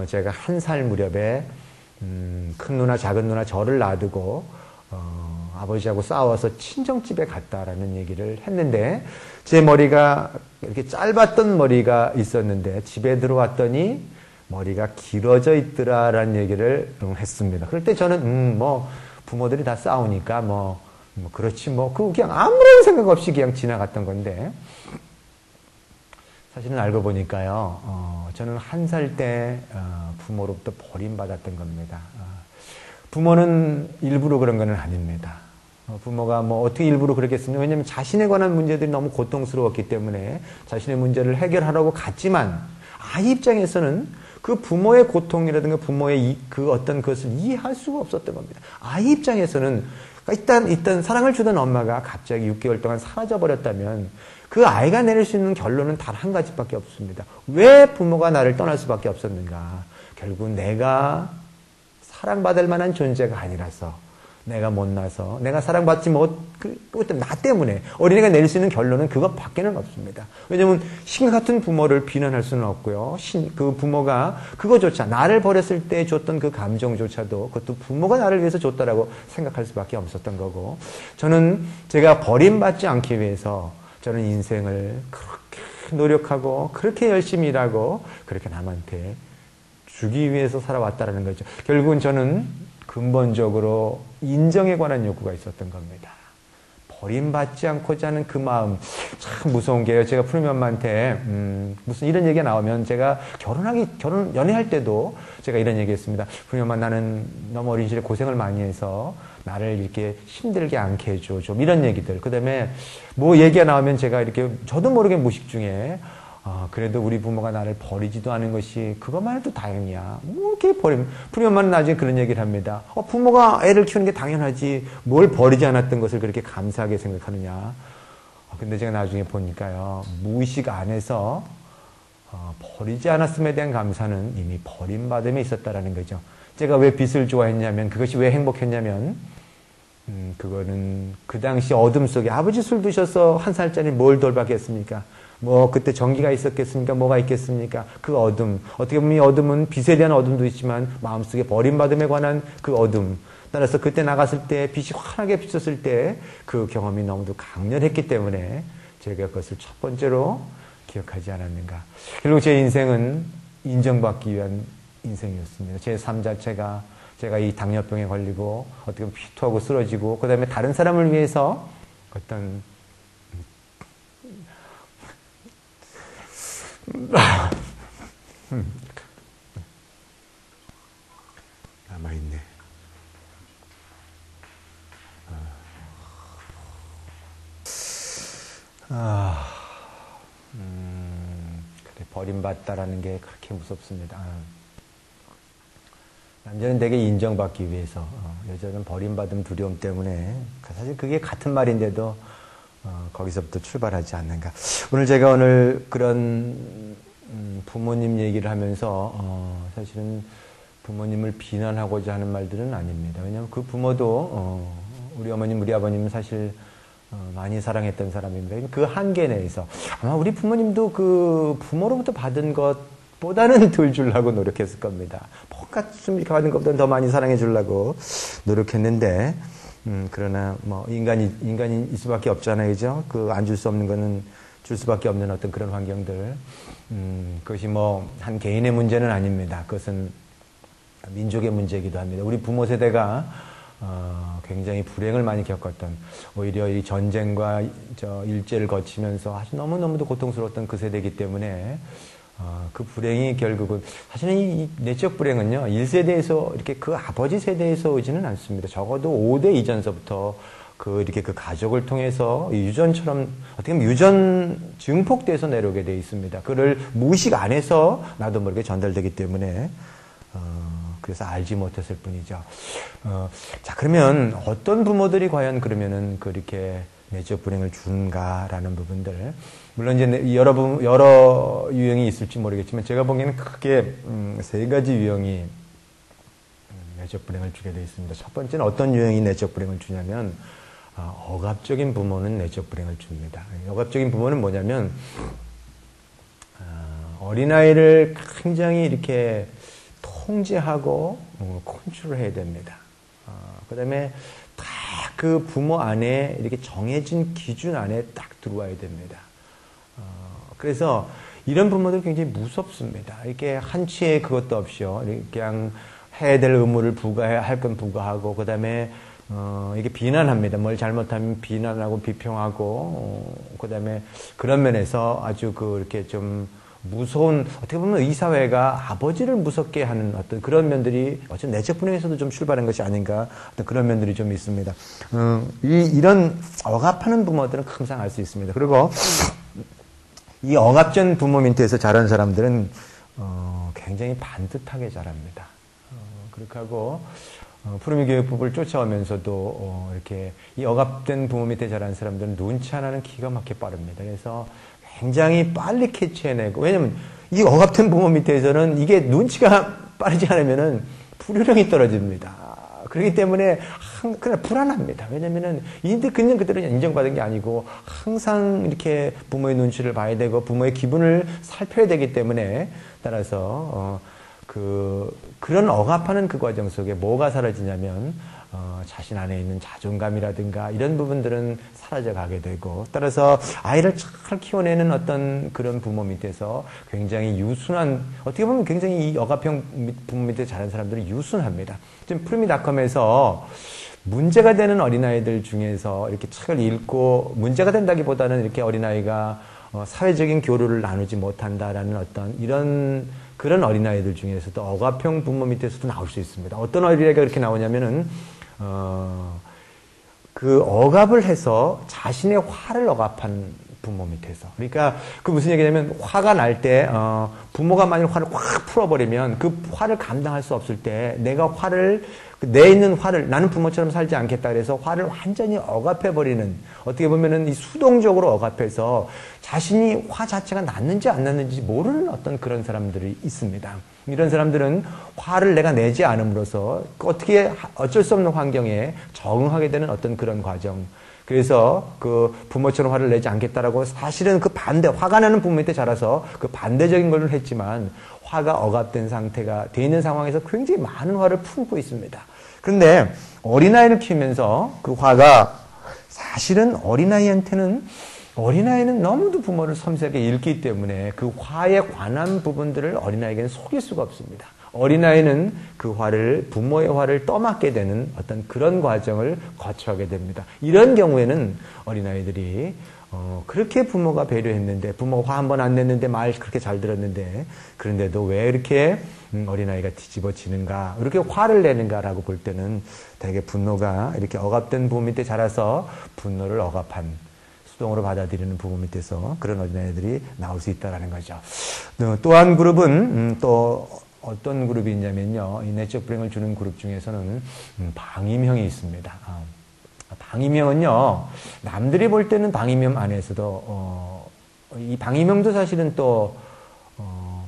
제가 1살 무렵에 큰 누나 작은 누나 저를 놔두고 아버지하고 싸워서 친정집에 갔다라는 얘기를 했는데 제 머리가 이렇게 짧았던 머리가 있었는데 집에 들어왔더니 머리가 길어져 있더라라는 얘기를 했습니다. 그럴 때 저는 뭐 부모들이 다 싸우니까 뭐 그렇지 뭐 그냥 아무런 생각 없이 그냥 지나갔던 건데 사실은 알고 보니까요. 저는 1살 때 부모로부터 버림받았던 겁니다. 부모는 일부러 그런 건 아닙니다. 부모가 뭐 어떻게 일부러 그랬겠습니까? 왜냐하면 자신에 관한 문제들이 너무 고통스러웠기 때문에 자신의 문제를 해결하려고 갔지만 아이 입장에서는 그 부모의 고통이라든가 부모의 그 어떤 것을 이해할 수가 없었던 겁니다. 아이 입장에서는 일단 사랑을 주던 엄마가 갑자기 6개월 동안 사라져 버렸다면 그 아이가 내릴 수 있는 결론은 단 한 가지밖에 없습니다. 왜 부모가 나를 떠날 수밖에 없었는가? 결국 내가 사랑받을 만한 존재가 아니라서 내가 못나서 내가 사랑받지 나 때문에 어린애가 내릴 수 있는 결론은 그것밖에는 없습니다. 왜냐하면 신 같은 부모를 비난할 수는 없고요. 그 부모가 그거조차 나를 버렸을 때 줬던 그 감정조차도 그것도 부모가 나를 위해서 줬다라고 생각할 수밖에 없었던 거고 저는 제가 버림받지 않기 위해서 저는 인생을 그렇게 노력하고 그렇게 열심히 일하고 그렇게 남한테 주기 위해서 살아왔다라는 거죠. 결국은 저는 근본적으로 인정에 관한 욕구가 있었던 겁니다. 버림받지 않고자 하는 그 마음 참 무서운 게요. 제가 푸르미 엄마한테 무슨 이런 얘기가 나오면 제가 연애할 때도 제가 이런 얘기했습니다. 푸르미 엄마 나는 너무 어린 시절에 고생을 많이 해서 나를 이렇게 힘들게 않게 해줘. 좀 이런 얘기들. 그 다음에 뭐 얘기가 나오면 제가 이렇게 저도 모르게 무식 중에 그래도 우리 부모가 나를 버리지도 않은 것이 그것만 해도 다행이야. 뭐 이렇게 푸리 엄마는 나중에 그런 얘기를 합니다. 부모가 애를 키우는 게 당연하지. 뭘 버리지 않았던 것을 그렇게 감사하게 생각하느냐. 근데 제가 나중에 보니까요. 무의식 안에서 버리지 않았음에 대한 감사는 이미 버림받음에 있었다라는 거죠. 제가 왜 빛을 좋아했냐면 그것이 왜 행복했냐면 그거는 그 당시 어둠 속에 아버지 술 드셔서 1살짜리 뭘 돌봤겠습니까? 뭐 그때 전기가 있었겠습니까? 뭐가 있겠습니까? 그 어둠. 어떻게 보면 이 어둠은 빛에 대한 어둠도 있지만 마음속에 버림받음에 관한 그 어둠. 따라서 그때 나갔을 때 빛이 환하게 비쳤을 때 그 경험이 너무도 강렬했기 때문에 제가 그것을 첫 번째로 기억하지 않았는가. 결국 제 인생은 인정받기 위한 인생이었습니다. 제 삶 자체가 제가 이 당뇨병에 걸리고 어떻게 보면 피토하고 쓰러지고 그 다음에 다른 사람을 위해서 어떤 남아있네. 그래, 버림받다라는 게 그렇게 무섭습니다. 남자는 되게 인정받기 위해서, 여자는 버림받음 두려움 때문에, 사실 그게 같은 말인데도, 거기서부터 출발하지 않는가. 제가 오늘 그런, 부모님 얘기를 하면서, 사실은 부모님을 비난하고자 하는 말들은 아닙니다. 왜냐하면 그 부모도, 우리 어머님, 우리 아버님은 사실, 많이 사랑했던 사람입니다. 그 한계 내에서. 아마 우리 부모님도 그 부모로부터 받은 것보다는 덜 주려고 노력했을 겁니다. 똑같이 받은 것보다는 더 많이 사랑해 주려고 노력했는데, 그러나 뭐 인간일 수밖에 없잖아요, 그죠? 그 안 줄 수 없는 거는 줄 수밖에 없는 어떤 그런 환경들. 그것이 뭐 한 개인의 문제는 아닙니다. 그것은 민족의 문제이기도 합니다. 우리 부모 세대가 굉장히 불행을 많이 겪었던, 오히려 이 전쟁과 일제를 거치면서 아주 너무너무도 고통스러웠던 그 세대이기 때문에 그 불행이 결국은, 사실은 이 내적 불행은요, 1세대에서 이렇게 그 아버지 세대에서 오지는 않습니다. 적어도 5대 이전서부터 이렇게 그 가족을 통해서 유전처럼 어떻게 보면 유전 증폭돼서 내려오게 돼 있습니다. 그를 무의식 안에서 나도 모르게 전달되기 때문에, 그래서 알지 못했을 뿐이죠. 자, 그러면 어떤 부모들이 과연 그러면은 그렇게 내적 불행을 주는가라는 부분들. 물론 이제 여러 유형이 있을지 모르겠지만 제가 보기에는 크게 세 가지 유형이 내적 불행을 주게 되어 있습니다. 첫 번째는 어떤 유형이 내적 불행을 주냐면 억압적인 부모는 내적 불행을 줍니다. 억압적인 부모는 뭐냐면 어린아이를 굉장히 이렇게 통제하고 컨트롤해야 됩니다. 그 다음에 딱 그 부모 안에 이렇게 정해진 기준 안에 딱 들어와야 됩니다. 그래서 이런 부모들 굉장히 무섭습니다. 이렇게 한치의 그것도 없이요. 그냥 해야 될 의무를 할 건 부과하고, 그 다음에 이게 비난합니다. 뭘 잘못하면 비난하고 비평하고, 그 다음에 그런 면에서 아주 이렇게 좀 무서운, 어떻게 보면 이 사회가 아버지를 무섭게 하는 어떤 그런 면들이 어쨌든 내적 불행에서도 좀 출발한 것이 아닌가, 어떤 그런 면들이 좀 있습니다. 이런 억압하는 부모들은 항상 알 수 있습니다. 그리고 이 억압전 부모 밑에서 자란 사람들은 굉장히 반듯하게 자랍니다. 그렇게 하고 푸르미 교육법을 쫓아오면서도 이렇게 이 억압된 부모 밑에 자란 사람들은 눈치 하나는 기가 막히게 빠릅니다. 그래서 굉장히 빨리 캐치해내고, 왜냐면 이 억압된 부모 밑에서는 이게 눈치가 빠르지 않으면은 불효령이 떨어집니다. 그렇기 때문에 그냥 불안합니다. 왜냐면은 그냥 그대로 인정받은 게 아니고 항상 이렇게 부모의 눈치를 봐야 되고 부모의 기분을 살펴야 되기 때문에, 따라서 그런 억압하는 그 과정 속에 뭐가 사라지냐면 자신 안에 있는 자존감이라든가 이런 부분들은 사라져 가게 되고, 따라서 아이를 잘 키워내는 어떤 그런 부모 밑에서 굉장히 유순한, 어떻게 보면 굉장히 이 억압형 부모 밑에 자란 사람들은 유순합니다. 지금 푸르미닷컴에서 문제가 되는 어린아이들 중에서 이렇게 책을 읽고, 문제가 된다기보다는 이렇게 어린아이가 사회적인 교류를 나누지 못한다라는 어떤 그런 어린아이들 중에서도 억압형 부모 밑에서도 나올 수 있습니다. 어떤 어린아이가 그렇게 나오냐면은, 그 억압을 해서 자신의 화를 억압한 부모 밑에서. 그러니까 그 무슨 얘기냐면, 화가 날 때, 부모가 만약 화를 확 풀어버리면 그 화를 감당할 수 없을 때 내가 내 있는 화를, 나는 부모처럼 살지 않겠다 그래서 화를 완전히 억압해버리는, 어떻게 보면은 이 수동적으로 억압해서 자신이 화 자체가 났는지 안 났는지 모르는 어떤 그런 사람들이 있습니다. 이런 사람들은 화를 내가 내지 않음으로써 어쩔 수 없는 환경에 적응하게 되는 어떤 그런 과정. 그래서 그 부모처럼 화를 내지 않겠다라고 사실은 그 화가 나는 부모한테 자라서 그 반대적인 걸 했지만 화가 억압된 상태가 돼 있는 상황에서 굉장히 많은 화를 품고 있습니다. 그런데 어린아이를 키우면서 그 화가 사실은 어린아이는 너무도 부모를 섬세하게 읽기 때문에 그 화에 관한 부분들을 어린아이에게는 속일 수가 없습니다. 어린아이는 그 부모의 화를 떠맡게 되는 어떤 그런 과정을 거쳐가게 됩니다. 이런 경우에는 어린아이들이 그렇게 부모가 배려했는데, 부모가 화 한 번 안 냈는데 말 그렇게 잘 들었는데, 그런데도 왜 이렇게 어린아이가 뒤집어지는가, 이렇게 화를 내는가라고 볼 때는 되게 분노가 이렇게 억압된 부모 밑에 자라서 분노를 억압한, 수동으로 받아들이는 부모 밑에서 그런 어린아이들이 나올 수 있다는 거죠. 또 한 그룹은 또 어떤 그룹이 있냐면요, 이 내적 불행을 주는 그룹 중에서는 방임형이 있습니다. 방임형은요, 남들이 볼 때는 방임형 안에서도 이 방임형도 사실은 또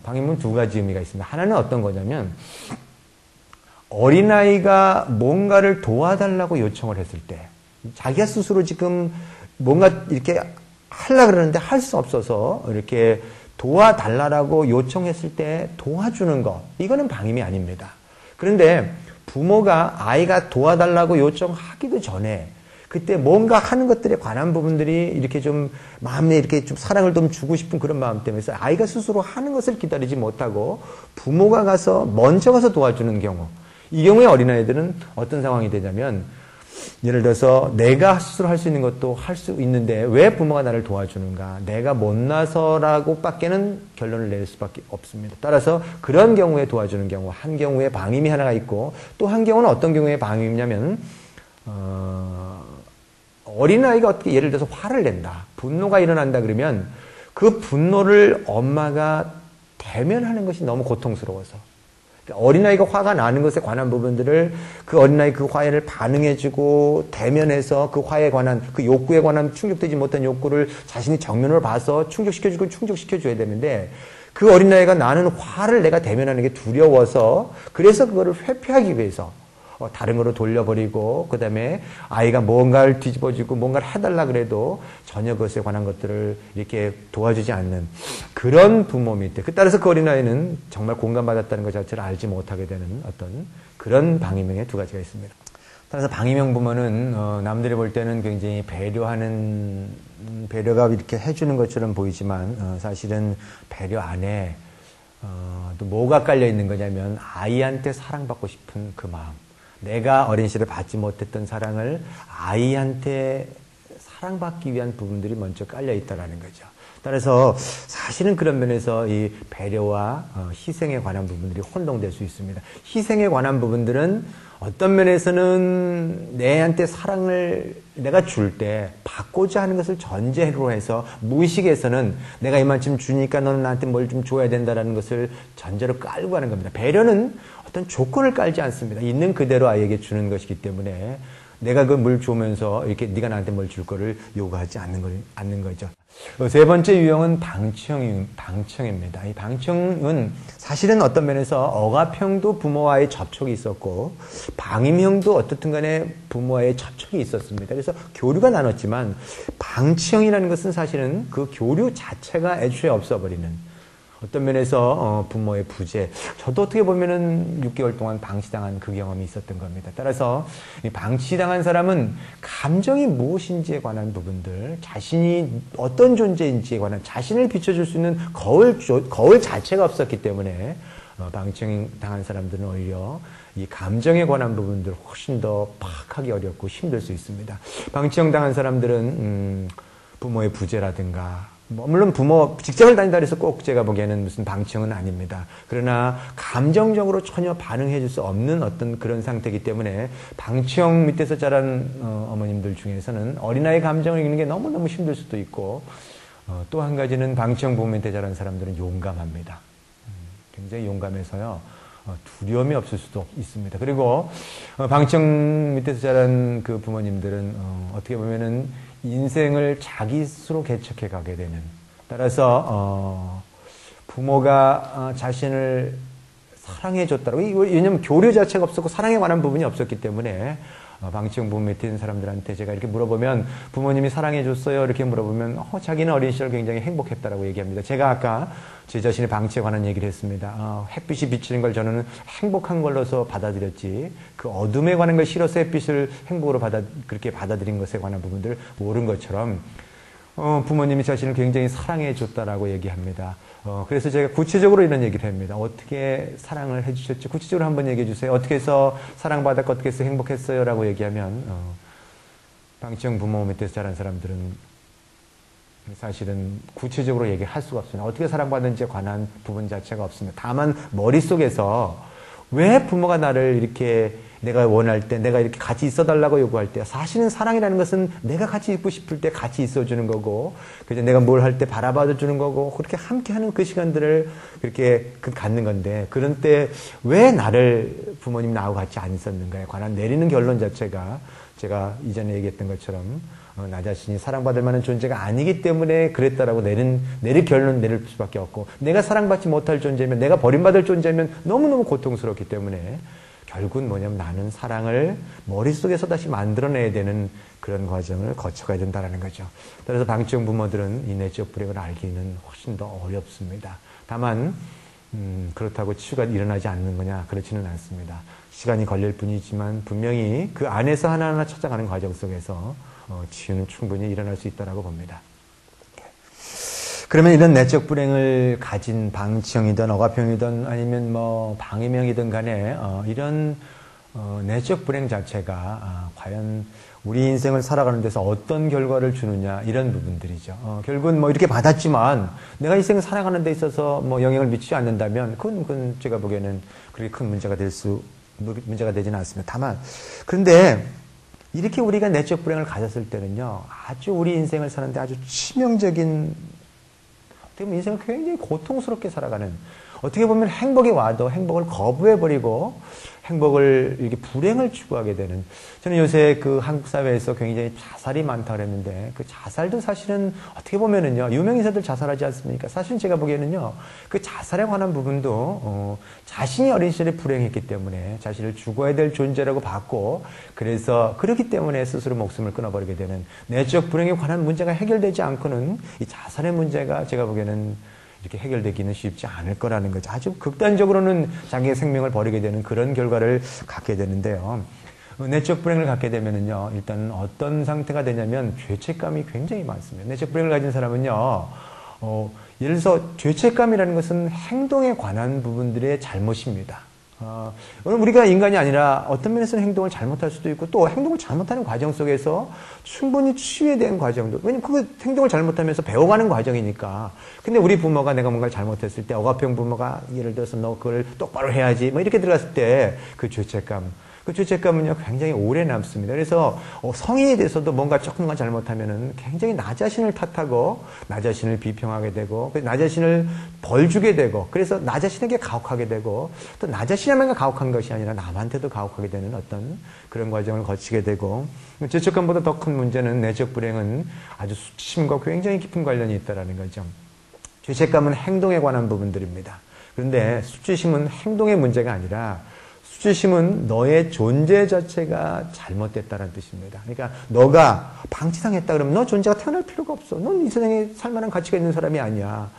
방임은 두 가지 의미가 있습니다. 하나는 어떤 거냐면, 어린아이가 뭔가를 도와달라고 요청을 했을 때, 자기가 스스로 지금 뭔가 이렇게 하려고 그러는데 할 수 없어서 이렇게 도와달라고 요청했을 때 도와주는 거, 이거는 방임이 아닙니다. 그런데 부모가 아이가 도와달라고 요청하기도 전에 그때 뭔가 하는 것들에 관한 부분들이 이렇게 좀 마음에 이렇게 좀 사랑을 좀 주고 싶은 그런 마음 때문에 아이가 스스로 하는 것을 기다리지 못하고 부모가 먼저 가서 도와주는 경우, 이 경우에 어린아이들은 어떤 상황이 되냐면, 예를 들어서 내가 스스로 할 수 있는 것도 할 수 있는데 왜 부모가 나를 도와주는가, 내가 못나서라고 밖에는 결론을 내릴 수밖에 없습니다. 따라서 그런 경우에 도와주는 경우, 한 경우에 방임이 하나가 있고, 또 한 경우는 어떤 경우에 방임이냐면 어린아이가 어떻게 예를 들어서 화를 낸다. 분노가 일어난다 그러면 그 분노를 엄마가 대면하는 것이 너무 고통스러워서. 그러니까 어린아이가 화가 나는 것에 관한 부분들을 그 어린아이 그 화해를 반응해주고 대면해서 그 화에 관한 그 욕구에 관한 충족되지 못한 욕구를 자신이 정면으로 봐서 충족시켜주고 충족시켜줘야 되는데 그 어린아이가 나는 화를 내가 대면하는 게 두려워서 그래서 그거를 회피하기 위해서 다른 거로 돌려버리고 그 다음에 아이가 뭔가를 뒤집어지고 뭔가를 해달라 그래도 전혀 그것에 관한 것들을 이렇게 도와주지 않는 그런 부모 밑에 따라서 그 어린아이는 정말 공감받았다는 것 자체를 알지 못하게 되는 어떤 그런 방임형의 두 가지가 있습니다. 따라서 방임형 부모는 남들이 볼 때는 굉장히 배려가 이렇게 해주는 것처럼 보이지만 사실은 배려 안에 또 뭐가 깔려 있는 거냐면 아이한테 사랑받고 싶은 그 마음. 내가 어린 시절에 받지 못했던 사랑을 아이한테 사랑받기 위한 부분들이 먼저 깔려 있다라는 거죠. 따라서 사실은 그런 면에서 이 배려와 희생에 관한 부분들이 혼동될 수 있습니다. 희생에 관한 부분들은 어떤 면에서는 내한테 사랑을 내가 줄 때 받고자 하는 것을 전제로 해서 무의식에서는 내가 이만큼 주니까 너는 나한테 뭘 좀 줘야 된다라는 것을 전제로 깔고 하는 겁니다. 배려는 어떤 조건을 깔지 않습니다. 있는 그대로 아이에게 주는 것이기 때문에 내가 그 물 주면서 이렇게 네가 나한테 뭘 줄 거를 요구하지 않는 거죠. 세 번째 유형은 방청입니다. 이 방청은 사실은 어떤 면에서 억압형도 부모와의 접촉이 있었고 방임형도 어떻든 간에 부모와의 접촉이 있었습니다. 그래서 교류가 나눴지만 방치형이라는 것은 사실은 그 교류 자체가 애초에 없어버리는 어떤 면에서 부모의 부재, 저도 어떻게 보면은 6개월 동안 방치당한 그 경험이 있었던 겁니다. 따라서 이 방치당한 사람은 감정이 무엇인지에 관한 부분들, 자신이 어떤 존재인지에 관한 자신을 비춰줄 수 있는 거울 자체가 없었기 때문에 방치당한 사람들은 오히려 이 감정에 관한 부분들 훨씬 더 파악하기 어렵고 힘들 수 있습니다. 방치형 당한 사람들은 부모의 부재라든가 물론 직장을 다닌다 해서 꼭 제가 보기에는 무슨 방치형은 아닙니다. 그러나 감정적으로 전혀 반응해 줄 수 없는 어떤 그런 상태이기 때문에 방치형 밑에서 자란 어머님들 중에서는 어린아이 감정을 읽는 게 너무너무 힘들 수도 있고 또 한 가지는 방치형 부모 밑에 자란 사람들은 용감합니다. 굉장히 용감해서요. 두려움이 없을 수도 있습니다. 그리고 방치형 밑에서 자란 그 부모님들은 어떻게 보면은 인생을 자기 스스로 개척해 가게 되는 따라서 부모가 자신을 사랑해 줬다고 왜냐하면 교류 자체가 없었고 사랑에 관한 부분이 없었기 때문에 방치형 부모 밑에 있는 사람들한테 제가 이렇게 물어보면 부모님이 사랑해 줬어요 이렇게 물어보면 자기는 어린 시절 굉장히 행복했다라고 얘기합니다. 제가 아까 제 자신의 방치에 관한 얘기를 했습니다. 햇빛이 비치는 걸 저는 행복한 걸로서 받아들였지 그 어둠에 관한 걸 싫어서 햇빛을 행복으로 그렇게 받아들인 것에 관한 부분들을 모른 것처럼 부모님이 자신을 굉장히 사랑해 줬다라고 얘기합니다. 그래서 제가 구체적으로 이런 얘기를 합니다. 어떻게 사랑을 해주셨지? 구체적으로 한번 얘기해 주세요. 어떻게 해서 사랑받았고 어떻게 해서 행복했어요? 라고 얘기하면 방치형 부모 밑에서 자란 사람들은 사실은 구체적으로 얘기할 수가 없습니다. 어떻게 사랑받는지에 관한 부분 자체가 없습니다. 다만 머릿속에서 왜 부모가 나를 이렇게 내가 원할 때 내가 이렇게 같이 있어달라고 요구할 때 사실은 사랑이라는 것은 내가 같이 있고 싶을 때 같이 있어주는 거고 그저 내가 뭘 할 때 바라봐주는 거고 그렇게 함께하는 그 시간들을 그렇게 갖는 건데 그런 때 왜 나를 부모님 나하고 같이 안 있었는가에 관한 내리는 결론 자체가 제가 이전에 얘기했던 것처럼 나 자신이 사랑받을 만한 존재가 아니기 때문에 그랬다라고 내릴 결론 내릴 수밖에 없고 내가 사랑받지 못할 존재면 내가 버림받을 존재면 너무너무 고통스럽기 때문에 결국은 뭐냐면 나는 사랑을 머릿속에서 다시 만들어내야 되는 그런 과정을 거쳐가야 된다는 거죠. 따라서 방치형 부모들은 이 내적 불행을 알기는 훨씬 더 어렵습니다. 다만 그렇다고 치유가 일어나지 않는 거냐? 그렇지는 않습니다. 시간이 걸릴 뿐이지만 분명히 그 안에서 하나하나 찾아가는 과정 속에서 치유는 충분히 일어날 수 있다고 봅니다. 그러면 이런 내적 불행을 가진 방치형이든 억압형이든 아니면 방임형이든 간에 이런 내적 불행 자체가 과연 우리 인생을 살아가는 데서 어떤 결과를 주느냐 이런 부분들이죠. 결국은 이렇게 받았지만 내가 인생을 살아가는 데 있어서 영향을 미치지 않는다면 그건 제가 보기에는 그렇게 큰 문제가 되지는 않습니다. 다만 그런데 이렇게 우리가 내적 불행을 가졌을 때는요, 아주 우리 인생을 사는데 아주 치명적인, 어떻게 보면 인생을 굉장히 고통스럽게 살아가는, 어떻게 보면 행복이 와도 행복을 거부해버리고 행복을 이렇게 불행을 추구하게 되는. 저는 요새 그 한국 사회에서 굉장히 자살이 많다 그랬는데 그 자살도 사실은 어떻게 보면은요, 유명인사들 자살하지 않습니까? 사실 제가 보기에는요, 그 자살에 관한 부분도 자신이 어린 시절에 불행했기 때문에 자신을 죽어야 될 존재라고 봤고, 그래서 그렇기 때문에 스스로 목숨을 끊어버리게 되는, 내적 불행에 관한 문제가 해결되지 않고는 이 자살의 문제가 제가 보기에는 이렇게 해결되기는 쉽지 않을 거라는 거죠. 아주 극단적으로는 자기의 생명을 버리게 되는 그런 결과를 갖게 되는데요. 내적 불행을 갖게 되면은요, 일단 어떤 상태가 되냐면 죄책감이 굉장히 많습니다. 내적 불행을 가진 사람은요, 예를 들어서 죄책감이라는 것은 행동에 관한 부분들의 잘못입니다. 우리가 인간이 아니라 어떤 면에서는 행동을 잘못할 수도 있고, 또 행동을 잘못하는 과정 속에서 충분히 치유에 대한 과정도, 왜냐면 그 행동을 잘못하면서 배워가는 과정이니까. 근데 우리 부모가 내가 뭔가를 잘못했을 때, 억압형 부모가 예를 들어서 너 그걸 똑바로 해야지 뭐 이렇게 들어갔을 때 그 죄책감은요 굉장히 오래 남습니다. 그래서 성인이 돼서도 뭔가 조금만 잘못하면은 굉장히 나 자신을 탓하고 나 자신을 비평하게 되고 나 자신을 벌주게 되고, 그래서 나 자신에게 가혹하게 되고, 또 나 자신에만 가혹한 것이 아니라 남한테도 가혹하게 되는 어떤 그런 과정을 거치게 되고, 죄책감보다 더 큰 문제는 내적 불행은 아주 수치심과 굉장히 깊은 관련이 있다는 거죠. 죄책감은 행동에 관한 부분들입니다. 그런데 수치심은 행동의 문제가 아니라 수치심은 너의 존재 자체가 잘못됐다는 뜻입니다. 그러니까 너가 방치당했다 그러면 너 존재가 태어날 필요가 없어. 넌 이 세상에 살만한 가치가 있는 사람이 아니야.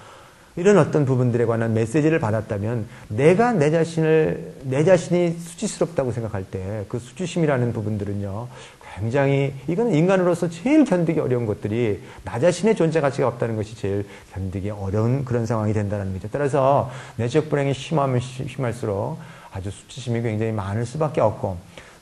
이런 어떤 부분들에 관한 메시지를 받았다면, 내가 내 자신이 수치스럽다고 생각할 때 그 수치심이라는 부분들은요, 굉장히, 이거는 인간으로서 제일 견디기 어려운 것들이, 나 자신의 존재 가치가 없다는 것이 제일 견디기 어려운 그런 상황이 된다는 거죠. 따라서 내적 불행이 심하면 심할수록 아주 수치심이 굉장히 많을 수밖에 없고,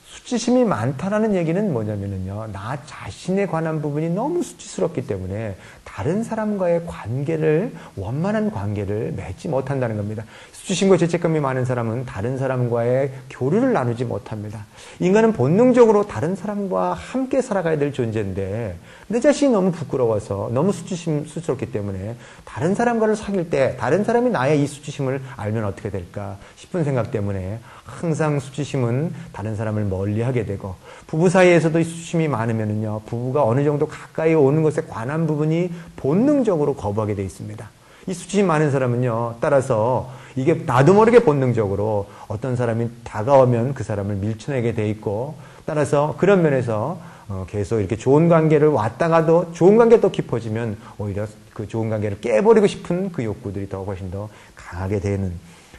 수치심이 많다라는 얘기는 뭐냐면은요, 나 자신에 관한 부분이 너무 수치스럽기 때문에 다른 사람과의 관계를, 원만한 관계를 맺지 못한다는 겁니다. 수치심과 죄책감이 많은 사람은 다른 사람과의 교류를 나누지 못합니다. 인간은 본능적으로 다른 사람과 함께 살아가야 될 존재인데, 내 자신이 너무 부끄러워서, 너무 수치스럽기 때문에 다른 사람과를 사귈 때 다른 사람이 나의 이 수치심을 알면 어떻게 될까 싶은 생각 때문에 항상 수치심은 다른 사람을 멀리하게 되고, 부부 사이에서도 이 수치심이 많으면은요, 부부가 어느 정도 가까이 오는 것에 관한 부분이 본능적으로 거부하게 돼 있습니다. 이 수치심이 많은 사람은요, 따라서 이게 나도 모르게 본능적으로 어떤 사람이 다가오면 그 사람을 밀쳐내게 돼 있고, 따라서 그런 면에서 계속 이렇게 좋은 관계를 왔다가도 좋은 관계가 더 깊어지면 오히려 그 좋은 관계를 깨버리고 싶은 그 욕구들이 더 훨씬 더 강하게 되는,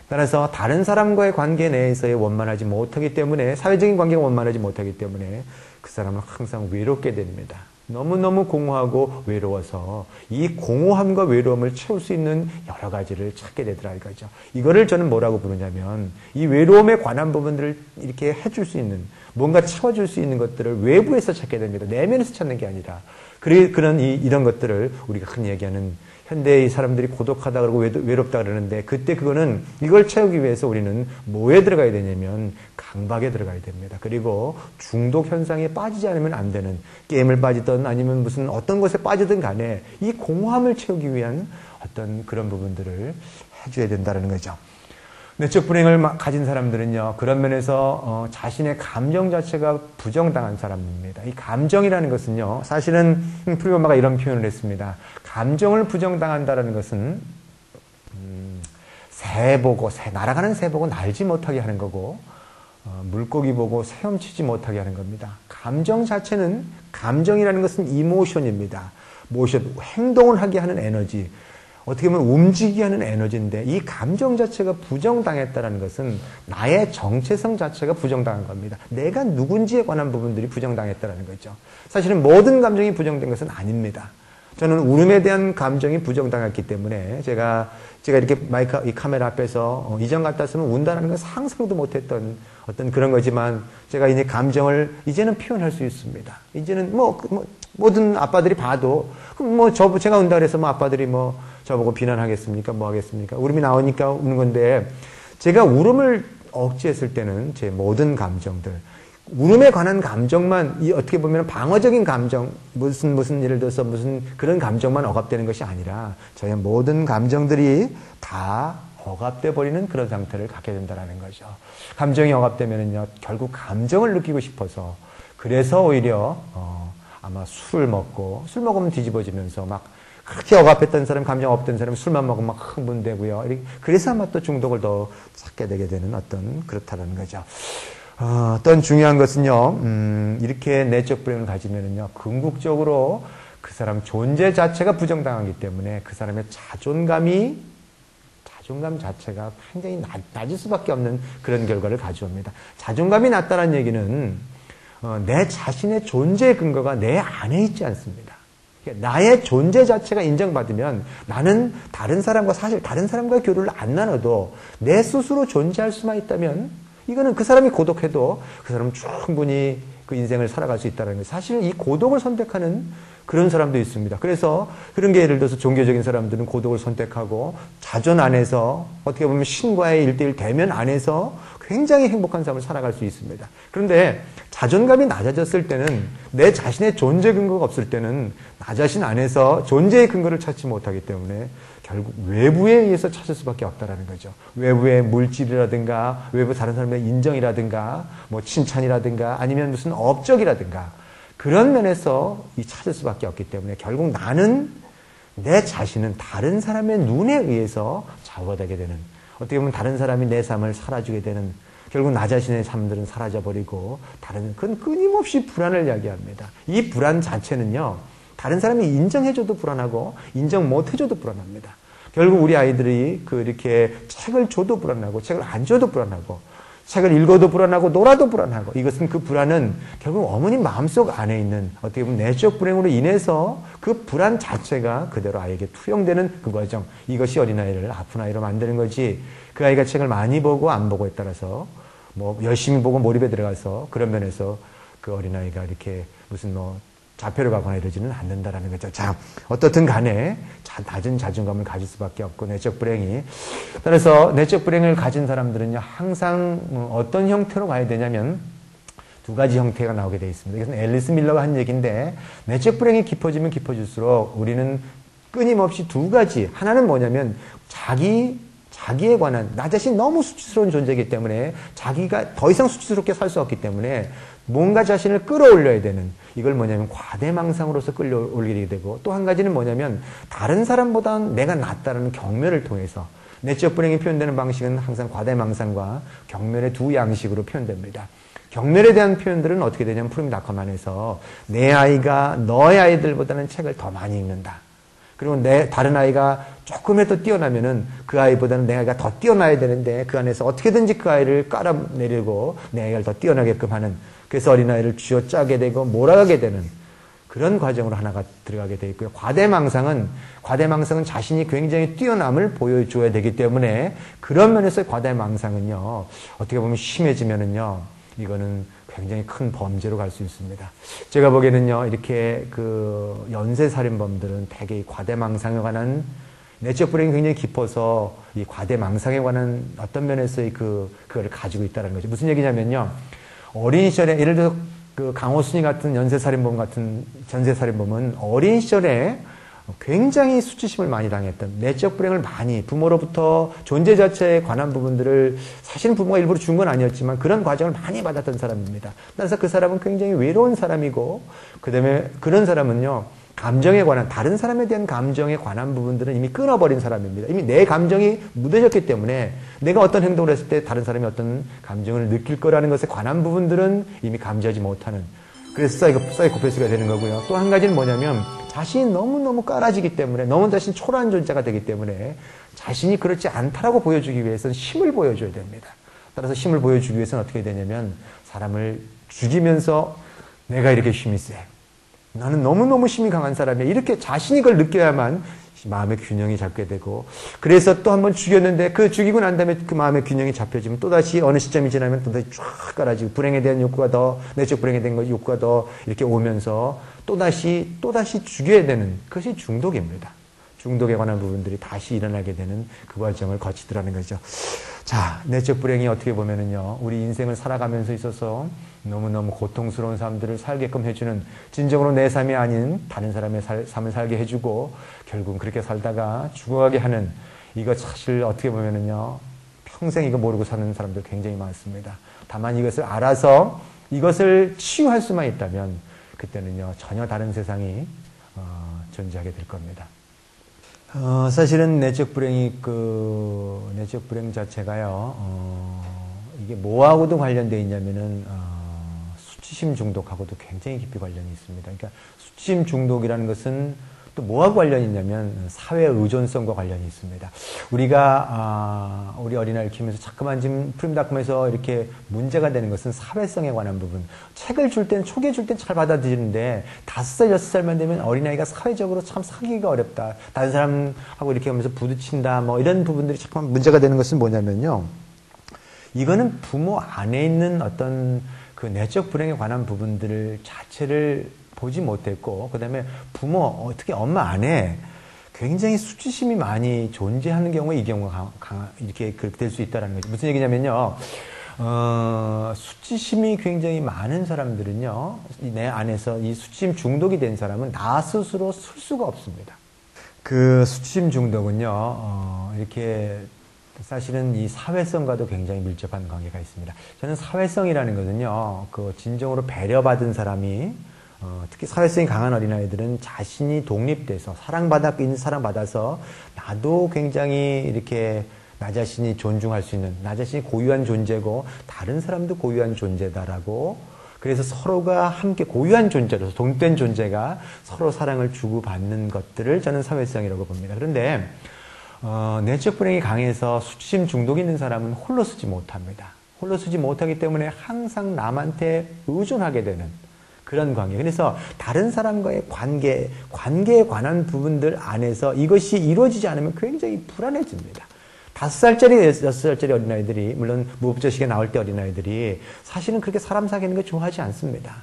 따라서 다른 사람과의 관계 내에서의 원만하지 못하기 때문에, 사회적인 관계가 원만하지 못하기 때문에 그 사람은 항상 외롭게 됩니다. 너무너무 공허하고 외로워서 이 공허함과 외로움을 채울 수 있는 여러 가지를 찾게 되더라 이거죠. 이거를 저는 뭐라고 부르냐면, 이 외로움에 관한 부분들을 이렇게 해줄 수 있는, 뭔가 채워줄 수 있는 것들을 외부에서 찾게 됩니다. 내면에서 찾는 게 아니라. 이런 것들을 우리가 흔히 얘기하는, 현대의 사람들이 고독하다 그러고 외롭다 그러는데, 그때 그거는, 이걸 채우기 위해서 우리는 뭐에 들어가야 되냐면 강박에 들어가야 됩니다. 그리고 중독 현상에 빠지지 않으면 안 되는, 게임을 빠지든 아니면 무슨 어떤 것에 빠지든 간에 이 공허함을 채우기 위한 어떤 그런 부분들을 해줘야 된다는 거죠. 내적 불행을 가진 사람들은요, 그런 면에서 자신의 감정 자체가 부정당한 사람입니다. 이 감정이라는 것은요, 사실은 프리엄마가 이런 표현을 했습니다. 감정을 부정당한다는 것은 날아가는 새 보고 날지 못하게 하는 거고, 물고기 보고 헤엄치지 못하게 하는 겁니다. 감정 자체는, 감정이라는 것은 이모션입니다. 모션, 행동을 하게 하는 에너지, 어떻게 보면 움직이게 하는 에너지인데, 이 감정 자체가 부정당했다는 것은 나의 정체성 자체가 부정당한 겁니다. 내가 누군지에 관한 부분들이 부정당했다는 거죠. 사실은 모든 감정이 부정된 것은 아닙니다. 저는 울음에 대한 감정이 부정당했기 때문에 제가 이렇게 이 카메라 앞에서 이전 같았으면 운다라는 건 상상도 못했던 어떤 그런 거지만, 제가 이제 감정을 이제는 표현할 수 있습니다. 이제는 모든 아빠들이 봐도 제가 운다 그래서 아빠들이 저보고 비난하겠습니까? 뭐 하겠습니까? 울음이 나오니까 우는 건데, 제가 울음을 억제했을 때는 제 모든 감정들, 울음에 관한 감정만, 어떻게 보면 방어적인 감정, 무슨 예를 들어서 무슨 그런 감정만 억압되는 것이 아니라 저의 모든 감정들이 다 억압돼 버리는 그런 상태를 갖게 된다는 거죠. 감정이 억압되면은요, 결국 감정을 느끼고 싶어서, 그래서 오히려 아마 술을 먹고, 술 먹으면 뒤집어지면서 막 그렇게 억압했던 사람, 감정 없던 사람이 술만 먹으면 막 흥분되고요. 그래서 아마 또 중독을 더 찾게 되게 되는 어떤 그렇다는 거죠. 어떤 중요한 것은요, 이렇게 내적 불행을 가지면은요, 궁극적으로 그 사람 존재 자체가 부정당하기 때문에 그 사람의 자존감 자체가 굉장히 낮을 수밖에 없는 그런 결과를 가져옵니다. 자존감이 낮다는 얘기는 내 자신의 존재 근거가 내 안에 있지 않습니다. 나의 존재 자체가 인정받으면 나는 다른 사람과의 교류를 안 나눠도 내 스스로 존재할 수만 있다면 이거는 그 사람이 고독해도 그 사람은 충분히 그 인생을 살아갈 수 있다는 거예요. 사실 이 고독을 선택하는 그런 사람도 있습니다. 그래서 그런 게 예를 들어서 종교적인 사람들은 고독을 선택하고 자존 안에서 어떻게 보면 신과의 1:1 대면 안에서 굉장히 행복한 삶을 살아갈 수 있습니다. 그런데 자존감이 낮아졌을 때는 내 자신의 존재 근거가 없을 때는 나 자신 안에서 존재의 근거를 찾지 못하기 때문에 결국 외부에 의해서 찾을 수밖에 없다는 거죠. 외부의 물질이라든가 외부 다른 사람의 인정이라든가 뭐 칭찬이라든가 아니면 무슨 업적이라든가 그런 면에서 찾을 수밖에 없기 때문에 결국 나는 내 자신은 다른 사람의 눈에 의해서 좌우되게 되는, 어떻게 보면 다른 사람이 내 삶을 살아주게 되는, 결국 나 자신의 삶들은 사라져버리고 그건 끊임없이 불안을 이야기합니다. 이 불안 자체는요, 다른 사람이 인정해줘도 불안하고 인정 못해줘도 불안합니다. 결국 우리 아이들이 이렇게 책을 줘도 불안하고 책을 안 줘도 불안하고 책을 읽어도 불안하고 놀아도 불안하고, 이것은 그 불안은 결국 어머님 마음속 안에 있는 어떻게 보면 내적 불행으로 인해서 그 불안 자체가 그대로 아이에게 투영되는 그 과정, 이것이 어린아이를 아픈 아이로 만드는 거지, 그 아이가 책을 많이 보고 안 보고에 따라서 뭐 열심히 보고 몰입에 들어가서 그런 면에서 그 어린아이가 이렇게 무슨 자폐를 가거나 이러지는 않는다라는 거죠. 자, 어떻든 간에 낮은 자존감을 가질 수밖에 없고 내적 불행이. 따라서 내적 불행을 가진 사람들은요, 항상 어떤 형태로 가야 되냐면 두 가지 형태가 나오게 되어 있습니다. 이것은 앨리스 밀러가 한 얘기인데, 내적 불행이 깊어지면 깊어질수록 우리는 끊임없이 두 가지, 하나는 뭐냐면 자기에 관한, 나 자신 너무 수치스러운 존재이기 때문에 자기가 더 이상 수치스럽게 살 수 없기 때문에 뭔가 자신을 끌어올려야 되는, 이걸 뭐냐면 과대망상으로서 끌어올리게 되고, 또 한 가지는 뭐냐면 다른 사람보다는 내가 낫다는 경멸을 통해서, 내적 불행이 표현되는 방식은 항상 과대망상과 경멸의 두 양식으로 표현됩니다. 경멸에 대한 표현들은 어떻게 되냐면 프로미닷컴안에서 내 아이가 너의 아이들보다는 책을 더 많이 읽는다. 그리고 다른 아이가 조금이라도 뛰어나면은 그 아이보다는 내 아이가 더 뛰어나야 되는데 그 안에서 어떻게든지 그 아이를 깔아내리고 내 아이가 더 뛰어나게끔 하는, 그래서 어린아이를 쥐어짜게 되고 몰아가게 되는 그런 과정으로 하나가 들어가게 되어 있고요. 과대망상은 자신이 굉장히 뛰어남을 보여줘야 되기 때문에 그런 면에서 과대망상은요, 어떻게 보면 심해지면은요, 이거는 굉장히 큰 범죄로 갈 수 있습니다. 제가 보기에는요, 이렇게 연쇄살인범들은 대개 이 과대망상에 관한 내적 불행이 굉장히 깊어서 이 과대망상에 관한 어떤 면에서의 그거를 가지고 있다는 거죠. 무슨 얘기냐면요, 어린 시절에 예를 들어서 강호순이 같은 전세살인범은 어린 시절에 굉장히 수치심을 많이 당했던, 내적 불행을 많이, 부모로부터 존재 자체에 관한 부분들을 사실은 부모가 일부러 준 건 아니었지만 그런 과정을 많이 받았던 사람입니다. 그래서 그 사람은 굉장히 외로운 사람이고, 그 다음에 그런 사람은요, 감정에 관한, 다른 사람에 대한 감정에 관한 부분들은 이미 끊어버린 사람입니다. 이미 내 감정이 묻어졌기 때문에 내가 어떤 행동을 했을 때 다른 사람이 어떤 감정을 느낄 거라는 것에 관한 부분들은 이미 감지하지 못하는, 그래서 사이코패스가 되는 거고요. 또 한 가지는 뭐냐면 자신이 너무너무 깔아지기 때문에, 너무 자신이 초라한 존재가 되기 때문에 자신이 그렇지 않다라고 보여주기 위해서는 힘을 보여줘야 됩니다. 따라서 힘을 보여주기 위해서는 어떻게 되냐면 사람을 죽이면서 내가 이렇게 힘이 세, 나는 너무너무 힘이 강한 사람이야, 이렇게 자신이 그걸 느껴야만 마음의 균형이 잡게 되고, 그래서 또 한 번 죽였는데 그 죽이고 난 다음에 그 마음의 균형이 잡혀지면 또다시 어느 시점이 지나면 또다시 쫙 깔아지고, 불행에 대한 욕구가 더, 내적 불행에 대한 욕구가 더 이렇게 오면서 또다시 죽여야 되는, 그것이 중독입니다. 중독에 관한 부분들이 다시 일어나게 되는 그 과정을 거치더라는 거죠. 자, 내적 불행이 어떻게 보면은요, 우리 인생을 살아가면서 있어서 너무너무 고통스러운 삶들을 살게끔 해주는, 진정으로 내 삶이 아닌 다른 사람의 삶을 살게 해주고 결국은 그렇게 살다가 죽어가게 하는, 이거 사실 어떻게 보면은요, 평생 이거 모르고 사는 사람들 굉장히 많습니다. 다만 이것을 알아서 이것을 치유할 수만 있다면 그때는요, 전혀 다른 세상이 존재하게 될 겁니다. 사실은 내적 불행이 내적 불행 자체가요, 이게 뭐하고도 관련되어 있냐면은, 수치심 중독하고도 굉장히 깊이 관련이 있습니다. 그러니까 수치심 중독이라는 것은 또 뭐하고 관련이 있냐면 사회 의존성과 관련이 있습니다. 우리가 우리 어린아이를 키우면서 자꾸만 지금 프림다컴에서 이렇게 문제가 되는 것은 사회성에 관한 부분. 책을 줄 땐, 초기에 줄 땐 잘 받아들이는데 5살, 6살만 되면 어린아이가 사회적으로 참 사귀기가 어렵다. 다른 사람하고 이렇게 하면서 부딪힌다. 뭐 이런 부분들이 자꾸만 문제가 되는 것은 뭐냐면요, 이거는 부모 안에 있는 어떤 그 내적 불행에 관한 부분들을 자체를 보지 못했고, 그 다음에 부모, 특히 엄마 안에 굉장히 수치심이 많이 존재하는 경우에 이 경우가 이렇게 그렇게 될 수 있다는 거죠. 무슨 얘기냐면요, 수치심이 굉장히 많은 사람들은요, 내 안에서 이 수치심 중독이 된 사람은 나 스스로 쓸 수가 없습니다. 그 수치심 중독은요, 이렇게 사실은 이 사회성과도 굉장히 밀접한 관계가 있습니다. 저는 사회성이라는 것은요, 그 진정으로 배려받은 사람이, 특히 사회성이 강한 어린아이들은 자신이 독립돼서 사랑받아서 나도 굉장히 이렇게 나 자신이 존중할 수 있는, 나 자신이 고유한 존재고 다른 사람도 고유한 존재다라고, 그래서 서로가 함께 고유한 존재로서 독립된 존재가 서로 사랑을 주고받는 것들을 저는 사회성이라고 봅니다. 그런데 내적 불행이 강해서 수치심 중독이 있는 사람은 홀로 서지 못합니다. 홀로 서지 못하기 때문에 항상 남한테 의존하게 되는 그런 관계. 그래서 다른 사람과의 관계에 관한 부분들 안에서 이것이 이루어지지 않으면 굉장히 불안해집니다. 5살짜리, 6살짜리 어린아이들이, 물론 무법자식에 나올 때 어린아이들이 사실은 그렇게 사람 사귀는 거 좋아하지 않습니다.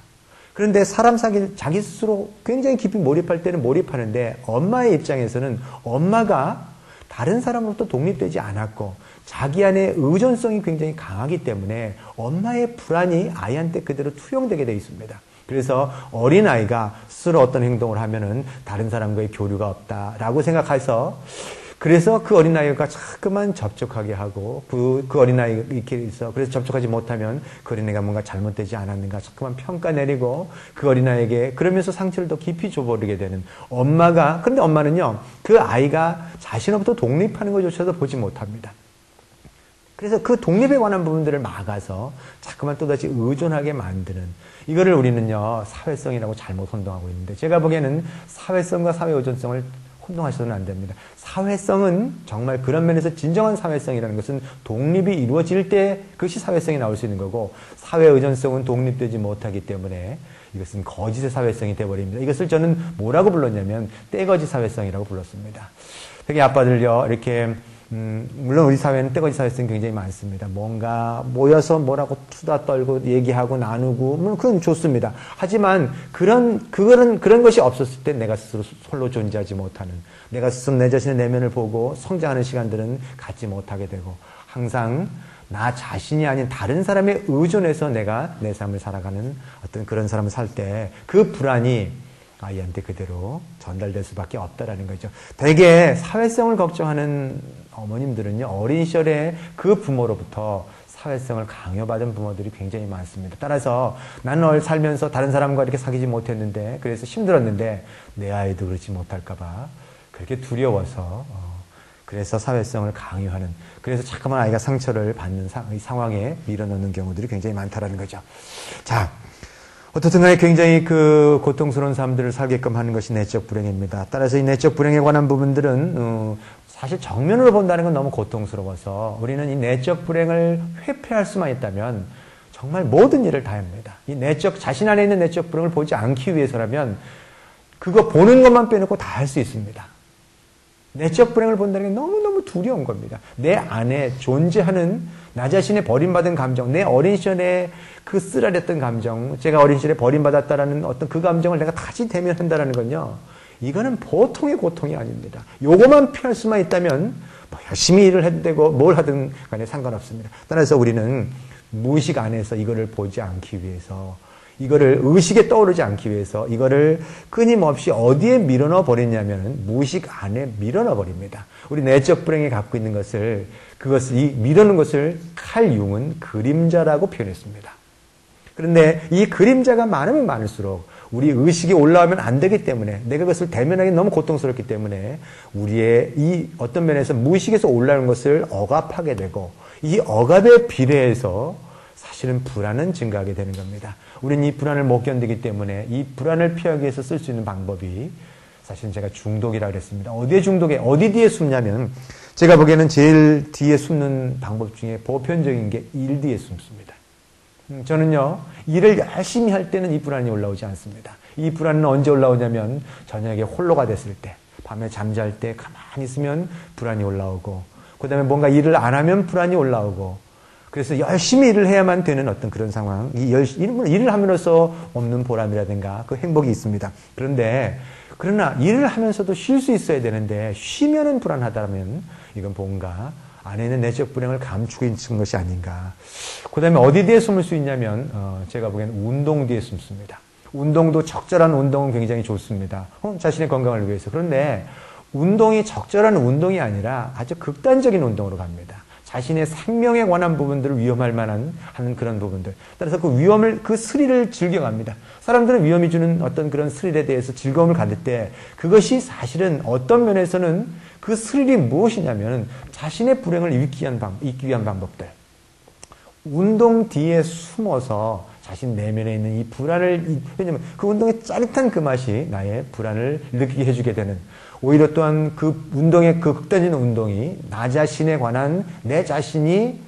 그런데 자기 스스로 굉장히 깊이 몰입할 때는 몰입하는데, 엄마의 입장에서는 엄마가 다른 사람으로부터 독립되지 않았고 자기 안에 의존성이 굉장히 강하기 때문에 엄마의 불안이 아이한테 그대로 투영되게 되어 있습니다. 그래서 어린아이가 스스로 어떤 행동을 하면은 다른 사람과의 교류가 없다라고 생각해서, 그래서 그 어린아이가 자꾸만 접촉하게 하고, 그 어린아이가 이렇게 있어. 그래서 접촉하지 못하면 그 어린아이가 뭔가 잘못되지 않았는가 자꾸만 평가 내리고, 그 어린아이에게 그러면서 상처를 더 깊이 줘버리게 되는 그런데 엄마는요, 그 아이가 자신으로부터 독립하는 것조차도 보지 못합니다. 그래서 그 독립에 관한 부분들을 막아서 자꾸만 또다시 의존하게 만드는, 이거를 우리는요, 사회성이라고 잘못 혼동하고 있는데, 제가 보기에는 사회성과 사회 의존성을 혼동하셔서는 안 됩니다. 사회성은 정말 그런 면에서 진정한 사회성이라는 것은 독립이 이루어질 때 그것이 사회성이 나올 수 있는 거고, 사회 의존성은 독립되지 못하기 때문에 이것은 거짓의 사회성이 되어버립니다. 이것을 저는 뭐라고 불렀냐면 떼거지 사회성이라고 불렀습니다. 되게 아빠들요, 이렇게 물론 우리 사회는 떼거지 사회성이 굉장히 많습니다. 뭔가 모여서 뭐라고 수다 떨고 얘기하고 나누고, 물론 그건 좋습니다. 하지만 그런 것이 없었을 때 내가 스스로 홀로 존재하지 못하는, 내가 스스로 내 자신의 내면을 보고 성장하는 시간들은 갖지 못하게 되고, 항상 나 자신이 아닌 다른 사람에 의존해서 내가 내 삶을 살아가는 어떤 그런 삶을 살 때 그 불안이 아이한테 그대로 전달될 수밖에 없다라는 거죠. 되게 사회성을 걱정하는 어머님들은요, 어린 시절에 그 부모로부터 사회성을 강요받은 부모들이 굉장히 많습니다. 따라서 나는 살면서 다른 사람과 이렇게 사귀지 못했는데, 그래서 힘들었는데 내 아이도 그렇지 못할까봐 그렇게 두려워서 그래서 사회성을 강요하는, 그래서 자꾸만 아이가 상처를 받는 상황에 밀어넣는 경우들이 굉장히 많다라는 거죠. 자, 어떻든 간에 굉장히 그 고통스러운 삶들을 살게끔 하는 것이 내적 불행입니다. 따라서 이 내적 불행에 관한 부분들은 사실 정면으로 본다는 건 너무 고통스러워서 우리는 이 내적 불행을 회피할 수만 있다면 정말 모든 일을 다 합니다. 이 자신 안에 있는 내적 불행을 보지 않기 위해서라면 그거 보는 것만 빼놓고 다 할 수 있습니다. 내적 불행을 본다는 게 너무너무 두려운 겁니다. 내 안에 존재하는 나 자신의 버림받은 감정, 내 어린 시절에 그 쓰라렸던 감정, 제가 어린 시절에 버림받았다라는 어떤 그 감정을 내가 다시 대면한다는 건요, 이거는 보통의 고통이 아닙니다. 요거만 피할 수만 있다면 뭐 열심히 일을 해도 되고 뭘 하든 간에 상관없습니다. 따라서 우리는 무의식 안에서 이거를 보지 않기 위해서, 이거를 의식에 떠오르지 않기 위해서 이거를 끊임없이 어디에 밀어넣어 버리냐면 무의식 안에 밀어넣어 버립니다. 우리 내적 불행이 갖고 있는 것을, 이 밀어넣는 것을 칼 융은 그림자라고 표현했습니다. 그런데 이 그림자가 많으면 많을수록 우리 의식이 올라오면 안 되기 때문에, 내가 그것을 대면하기 너무 고통스럽기 때문에 우리의 이 어떤 면에서 무의식에서 올라오는 것을 억압하게 되고, 이 억압에 비례해서 사실은 불안은 증가하게 되는 겁니다. 우리는 이 불안을 못 견디기 때문에 이 불안을 피하기 위해서 쓸 수 있는 방법이 사실은 제가 중독이라고 그랬습니다. 어디에 중독에, 어디 뒤에 숨냐면, 제가 보기에는 제일 뒤에 숨는 방법 중에 보편적인 게 일 뒤에 숨습니다. 저는요, 일을 열심히 할 때는 이 불안이 올라오지 않습니다. 이 불안은 언제 올라오냐면 저녁에 홀로가 됐을 때, 밤에 잠잘 때 가만히 있으면 불안이 올라오고, 그 다음에 뭔가 일을 안 하면 불안이 올라오고, 그래서 열심히 일을 해야만 되는 어떤 그런 상황, 일을 함으로써 없는 보람이라든가 그 행복이 있습니다. 그러나 일을 하면서도 쉴 수 있어야 되는데 쉬면은 불안하다면 이건 뭔가 안에 있는 내적 불행을 감추고 있는 것이 아닌가. 그 다음에 어디 뒤에 숨을 수 있냐면 제가 보기에는 운동 뒤에 숨습니다. 운동도 적절한 운동은 굉장히 좋습니다. 자신의 건강을 위해서. 그런데 운동이 적절한 운동이 아니라 아주 극단적인 운동으로 갑니다. 자신의 생명에 관한 부분들을 위험할 만한 하는 그런 부분들. 따라서 그 스릴을 즐겨갑니다. 사람들은 위험이 주는 어떤 그런 스릴에 대해서 즐거움을 가질 때 그것이 사실은 어떤 면에서는 그 스릴이 무엇이냐면 자신의 불행을 잊기 위한 방법들. 운동 뒤에 숨어서 자신 내면에 있는 이 불안을, 왜냐면 그 운동의 짜릿한 그 맛이 나의 불안을 느끼게 해주게 되는, 오히려 또한 그 운동의 그 극단적인 운동이 나 자신에 관한, 내 자신이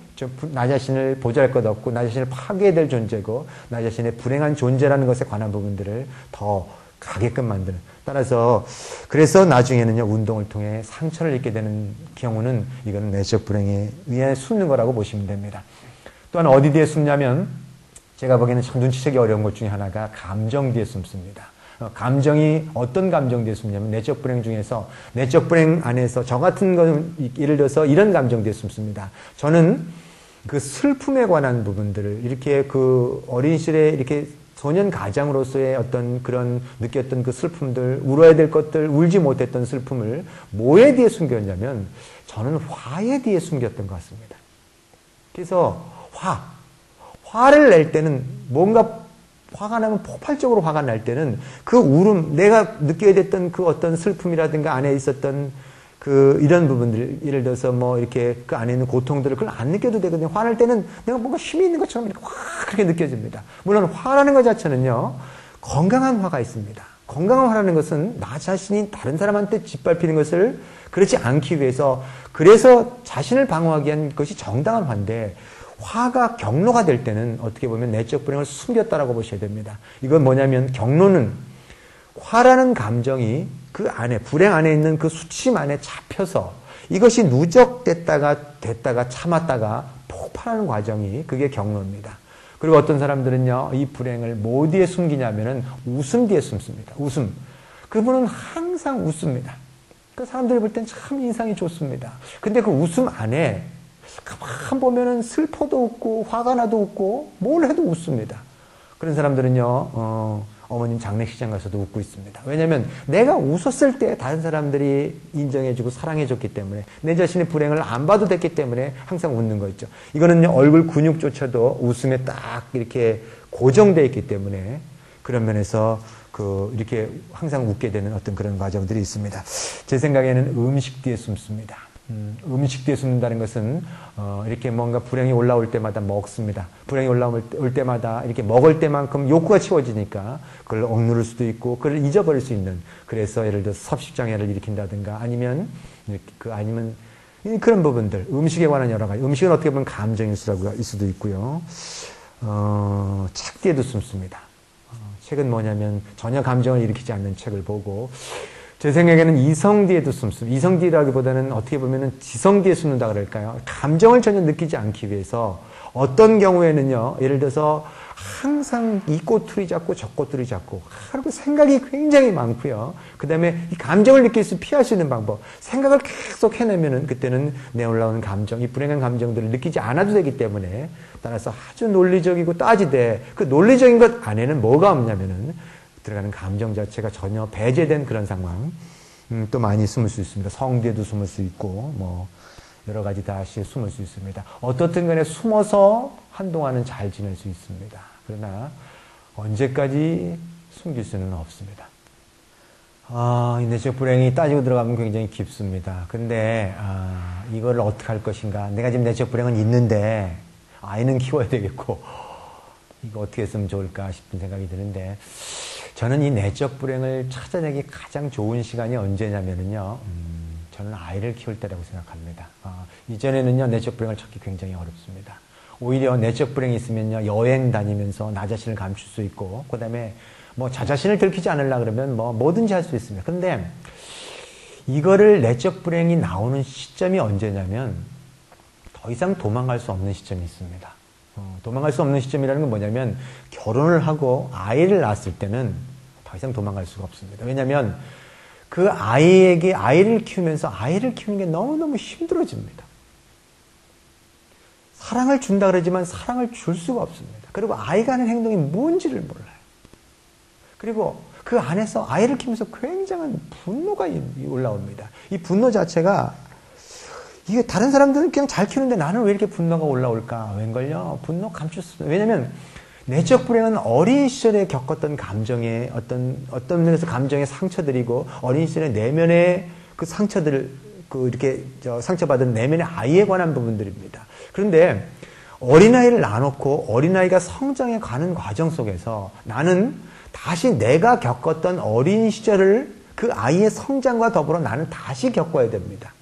나 자신을 보잘 것 없고 나 자신을 파괴될 존재고 나 자신의 불행한 존재라는 것에 관한 부분들을 더 가게끔 만드는. 따라서 그래서 나중에는요, 운동을 통해 상처를 입게 되는 경우는 이거는 내적 불행에 의해 숨는 거라고 보시면 됩니다. 또한 어디 뒤에 숨냐면 제가 보기에는 참 눈치채기 어려운 것 중에 하나가 감정 뒤에 숨습니다. 감정이 어떤 감정 뒤에 숨냐면 내적 불행 중에서, 내적 불행 안에서 저 같은 건 예를 들어서 이런 감정 뒤에 숨습니다. 저는 그 슬픔에 관한 부분들을 이렇게 그 어린 시절에 이렇게 소년 가장으로서의 어떤 그런 느꼈던 그 슬픔들, 울어야 될 것들, 울지 못했던 슬픔을 뭐에 뒤에 숨겼냐면 저는 화에 뒤에 숨겼던 것 같습니다. 그래서 화를 낼 때는, 뭔가 화가 나면 폭발적으로 화가 날 때는 그 울음, 내가 느껴야 됐던 그 어떤 슬픔이라든가 안에 있었던 그 이런 부분들, 예를 들어서 뭐 이렇게 그 안에 있는 고통들을 그걸 안 느껴도 되거든요. 화날 때는 내가 뭔가 힘이 있는 것처럼 이렇게 확 그렇게 느껴집니다. 물론 화라는 것 자체는요, 건강한 화가 있습니다. 건강한 화라는 것은 나 자신이 다른 사람한테 짓밟히는 것을 그렇지 않기 위해서, 그래서 자신을 방어하기 위한 것이 정당한 화인데, 화가 경로가 될 때는 어떻게 보면 내적 불행을 숨겼다라고 보셔야 됩니다. 이건 뭐냐면, 경로는 화라는 감정이 그 안에, 불행 안에 있는 그 수침 안에 잡혀서 이것이 누적됐다가 참았다가 폭발하는 과정이 그게 경로입니다. 그리고 어떤 사람들은요, 이 불행을 뭐 뒤에 숨기냐면은 웃음 뒤에 숨습니다. 웃음. 그분은 항상 웃습니다. 그 사람들이 볼 땐 참 인상이 좋습니다. 근데 그 웃음 안에 가만 보면은 슬퍼도 웃고 화가 나도 웃고 뭘 해도 웃습니다. 그런 사람들은요, 어머님 장례식장 가서도 웃고 있습니다. 왜냐하면 내가 웃었을 때 다른 사람들이 인정해주고 사랑해줬기 때문에, 내 자신의 불행을 안 봐도 됐기 때문에 항상 웃는 거 있죠. 이거는요, 얼굴 근육조차도 웃음에 딱 이렇게 고정되어 있기 때문에 그런 면에서 이렇게 항상 웃게 되는 어떤 그런 과정들이 있습니다. 제 생각에는 음식 뒤에 숨습니다. 음식 뒤에 숨는다는 것은 이렇게 뭔가 불행이 올라올 때마다 먹습니다. 불행이 올라올 때마다 이렇게 먹을 때만큼 욕구가 채워지니까 그걸 억누를 수도 있고 그걸 잊어버릴 수 있는, 그래서 예를 들어서 섭식장애를 일으킨다든가 아니면 그런 부분들, 음식에 관한 여러 가지. 음식은 어떻게 보면 감정일 수도 있고요. 책 뒤에도 숨습니다. 책은 뭐냐면 전혀 감정을 일으키지 않는 책을 보고, 제 생각에는 이성뒤에도 숨습니다. 이성뒤라기보다는 어떻게 보면은 지성뒤에 숨는다 그럴까요? 감정을 전혀 느끼지 않기 위해서 어떤 경우에는요, 예를 들어서 항상 이 꼬투리 잡고 저 꼬투리 잡고 하루 생각이 굉장히 많고요. 그 다음에 이 감정을 느낄 수 피할 수 있는 방법, 생각을 계속 해내면은 그때는 내 올라오는 감정, 이 불행한 감정들을 느끼지 않아도 되기 때문에 따라서 아주 논리적이고 따지되 그 논리적인 것 안에는 뭐가 없냐면은 들어가는 감정 자체가 전혀 배제된 그런 상황, 또 많이 숨을 수 있습니다. 성뒤에도 숨을 수 있고 뭐 여러 가지 다시 숨을 수 있습니다. 어떻든 간에 숨어서 한동안은 잘 지낼 수 있습니다. 그러나 언제까지 숨길 수는 없습니다. 이 내적 불행이 따지고 들어가면 굉장히 깊습니다. 근데 이걸 어떻게 할 것인가? 내가 지금 내적 불행은 있는데 아이는 키워야 되겠고 이거 어떻게 했으면 좋을까 싶은 생각이 드는데, 저는 이 내적 불행을 찾아내기 가장 좋은 시간이 언제냐면요, 저는 아이를 키울 때라고 생각합니다. 이전에는요, 내적 불행을 찾기 굉장히 어렵습니다. 오히려 내적 불행이 있으면요, 여행 다니면서 나 자신을 감출 수 있고, 그 다음에 뭐 자 자신을 들키지 않으려고 그러면 뭐 뭐든지 할 수 있습니다. 그런데 이거를 내적 불행이 나오는 시점이 언제냐면 더 이상 도망갈 수 없는 시점이 있습니다. 도망갈 수 없는 시점이라는 건 뭐냐면 결혼을 하고 아이를 낳았을 때는 더 이상 도망갈 수가 없습니다. 왜냐하면 그 아이에게 아이를 키우면서 아이를 키우는 게 너무너무 힘들어집니다. 사랑을 준다 그러지만 사랑을 줄 수가 없습니다. 그리고 아이가 하는 행동이 뭔지를 몰라요. 그리고 그 안에서 아이를 키우면서 굉장한 분노가 올라옵니다. 이 분노 자체가 이게 다른 사람들은 그냥 잘 키우는데 나는 왜 이렇게 분노가 올라올까? 웬걸요? 분노 감출 수 없어요. 왜냐면 내적 불행은 어린 시절에 겪었던 감정의 어떤 면에서 감정의 상처들이고 어린 시절의 내면의 그 상처들을 이렇게 상처받은 내면의 아이에 관한 부분들입니다. 그런데 어린아이를 낳아놓고 어린아이가 성장해 가는 과정 속에서 나는 다시 내가 겪었던 어린 시절을 그 아이의 성장과 더불어 나는 다시 겪어야 됩니다.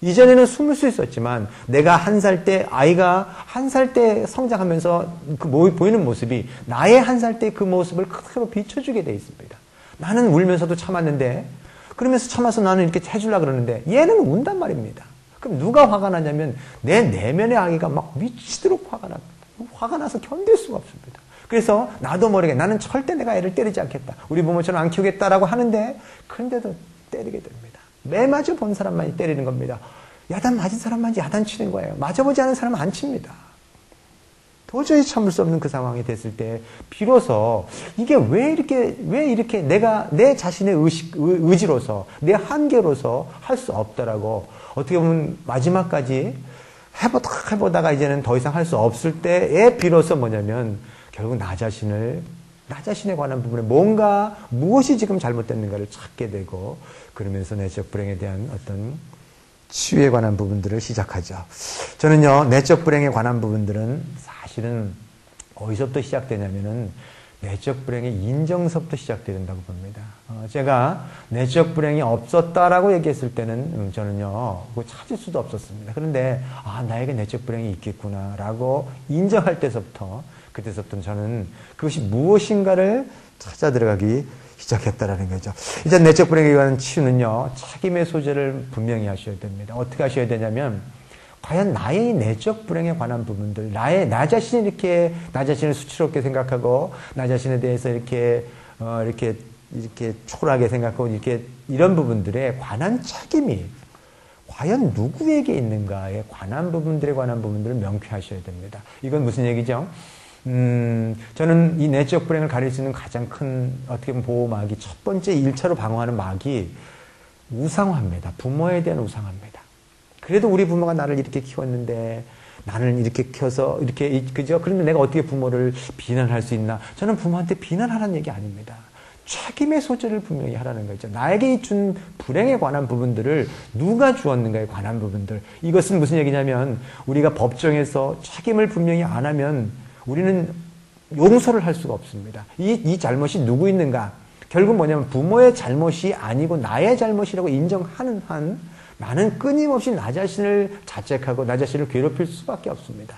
이전에는 숨을 수 있었지만 내가 1살 때, 아이가 1살 때 성장하면서 보이는 모습이 나의 1살 때 그 모습을 그대로 비춰주게 돼 있습니다. 나는 울면서도 참았는데, 그러면서 참아서 나는 이렇게 해주려고 그러는데 얘는 운단 말입니다. 그럼 누가 화가 나냐면 내 내면의 아이가 막 미치도록 화가 나서 견딜 수가 없습니다. 그래서 나도 모르게 나는 절대 내가 애를 때리지 않겠다. 우리 부모처럼 안 키우겠다라고 하는데 그런데도 때리게 됩니다. 매 맞아 본 사람만이 때리는 겁니다. 야단 맞은 사람만 야단 치는 거예요. 맞아보지 않은 사람은 안 칩니다. 도저히 참을 수 없는 그 상황이 됐을 때 비로소 이게 왜 이렇게 내가 내 자신의 의지로서 내 한계로서 할 수 없다라고 어떻게 보면 마지막까지 해보다가 이제는 더 이상 할 수 없을 때에 비로소 뭐냐면 결국 나 자신에 관한 부분에 무엇이 지금 잘못됐는가를 찾게 되고 그러면서 내적 불행에 대한 어떤 치유에 관한 부분들을 시작하죠. 저는요, 내적 불행에 관한 부분들은 사실은 어디서부터 시작되냐면은 내적 불행의 인정서부터 시작돼야 된다고 봅니다. 제가 내적 불행이 없었다라고 얘기했을 때는 저는요, 그거 찾을 수도 없었습니다. 그런데 나에게 내적 불행이 있겠구나라고 인정할 그때서부터 저는 그것이 무엇인가를 찾아 들어가기 시작했다라는 거죠. 이제 내적 불행에 관한 치유는요, 책임의 소재를 분명히 하셔야 됩니다. 어떻게 하셔야 되냐면, 과연 나의 내적 불행에 관한 부분들, 나 자신이 이렇게, 나 자신을 수치롭게 생각하고, 나 자신에 대해서 이렇게 초라하게 생각하고, 이런 부분들에 관한 책임이 과연 누구에게 있는가에 관한 부분들에 관한 부분들을 명쾌하셔야 됩니다. 이건 무슨 얘기죠? 저는 이 내적 불행을 가릴 수 있는 가장 큰, 어떻게 보면 보호막이, 첫 번째 1차로 방어하는 막이 우상화입니다. 부모에 대한 우상화입니다. 그래도 우리 부모가 나를 이렇게 키웠는데, 나는 이렇게 키워서, 그죠? 그런데 내가 어떻게 부모를 비난할 수 있나? 저는 부모한테 비난하라는 얘기 아닙니다. 책임의 소재를 분명히 하라는 거죠. 나에게 준 불행에 관한 부분들을 누가 주었는가에 관한 부분들. 이것은 무슨 얘기냐면, 우리가 법정에서 책임을 분명히 안 하면, 우리는 용서를 할 수가 없습니다. 이 잘못이 누구 있는가? 결국 뭐냐면 부모의 잘못이 아니고 나의 잘못이라고 인정하는 한 나는 끊임없이 나 자신을 자책하고 나 자신을 괴롭힐 수밖에 없습니다.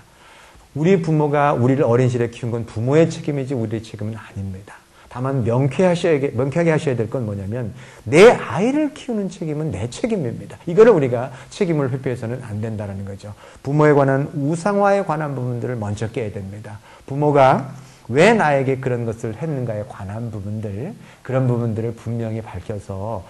우리 부모가 우리를 어린 시절에 키운 건 부모의 책임이지 우리의 책임은 아닙니다. 다만 명쾌하게 하셔야 될 건 뭐냐면 내 아이를 키우는 책임은 내 책임입니다. 이거를 우리가 책임을 회피해서는 안 된다는 거죠. 부모에 관한 우상화에 관한 부분들을 먼저 깨야 됩니다. 부모가 왜 나에게 그런 것을 했는가에 관한 부분들, 그런 부분들을 분명히 밝혀서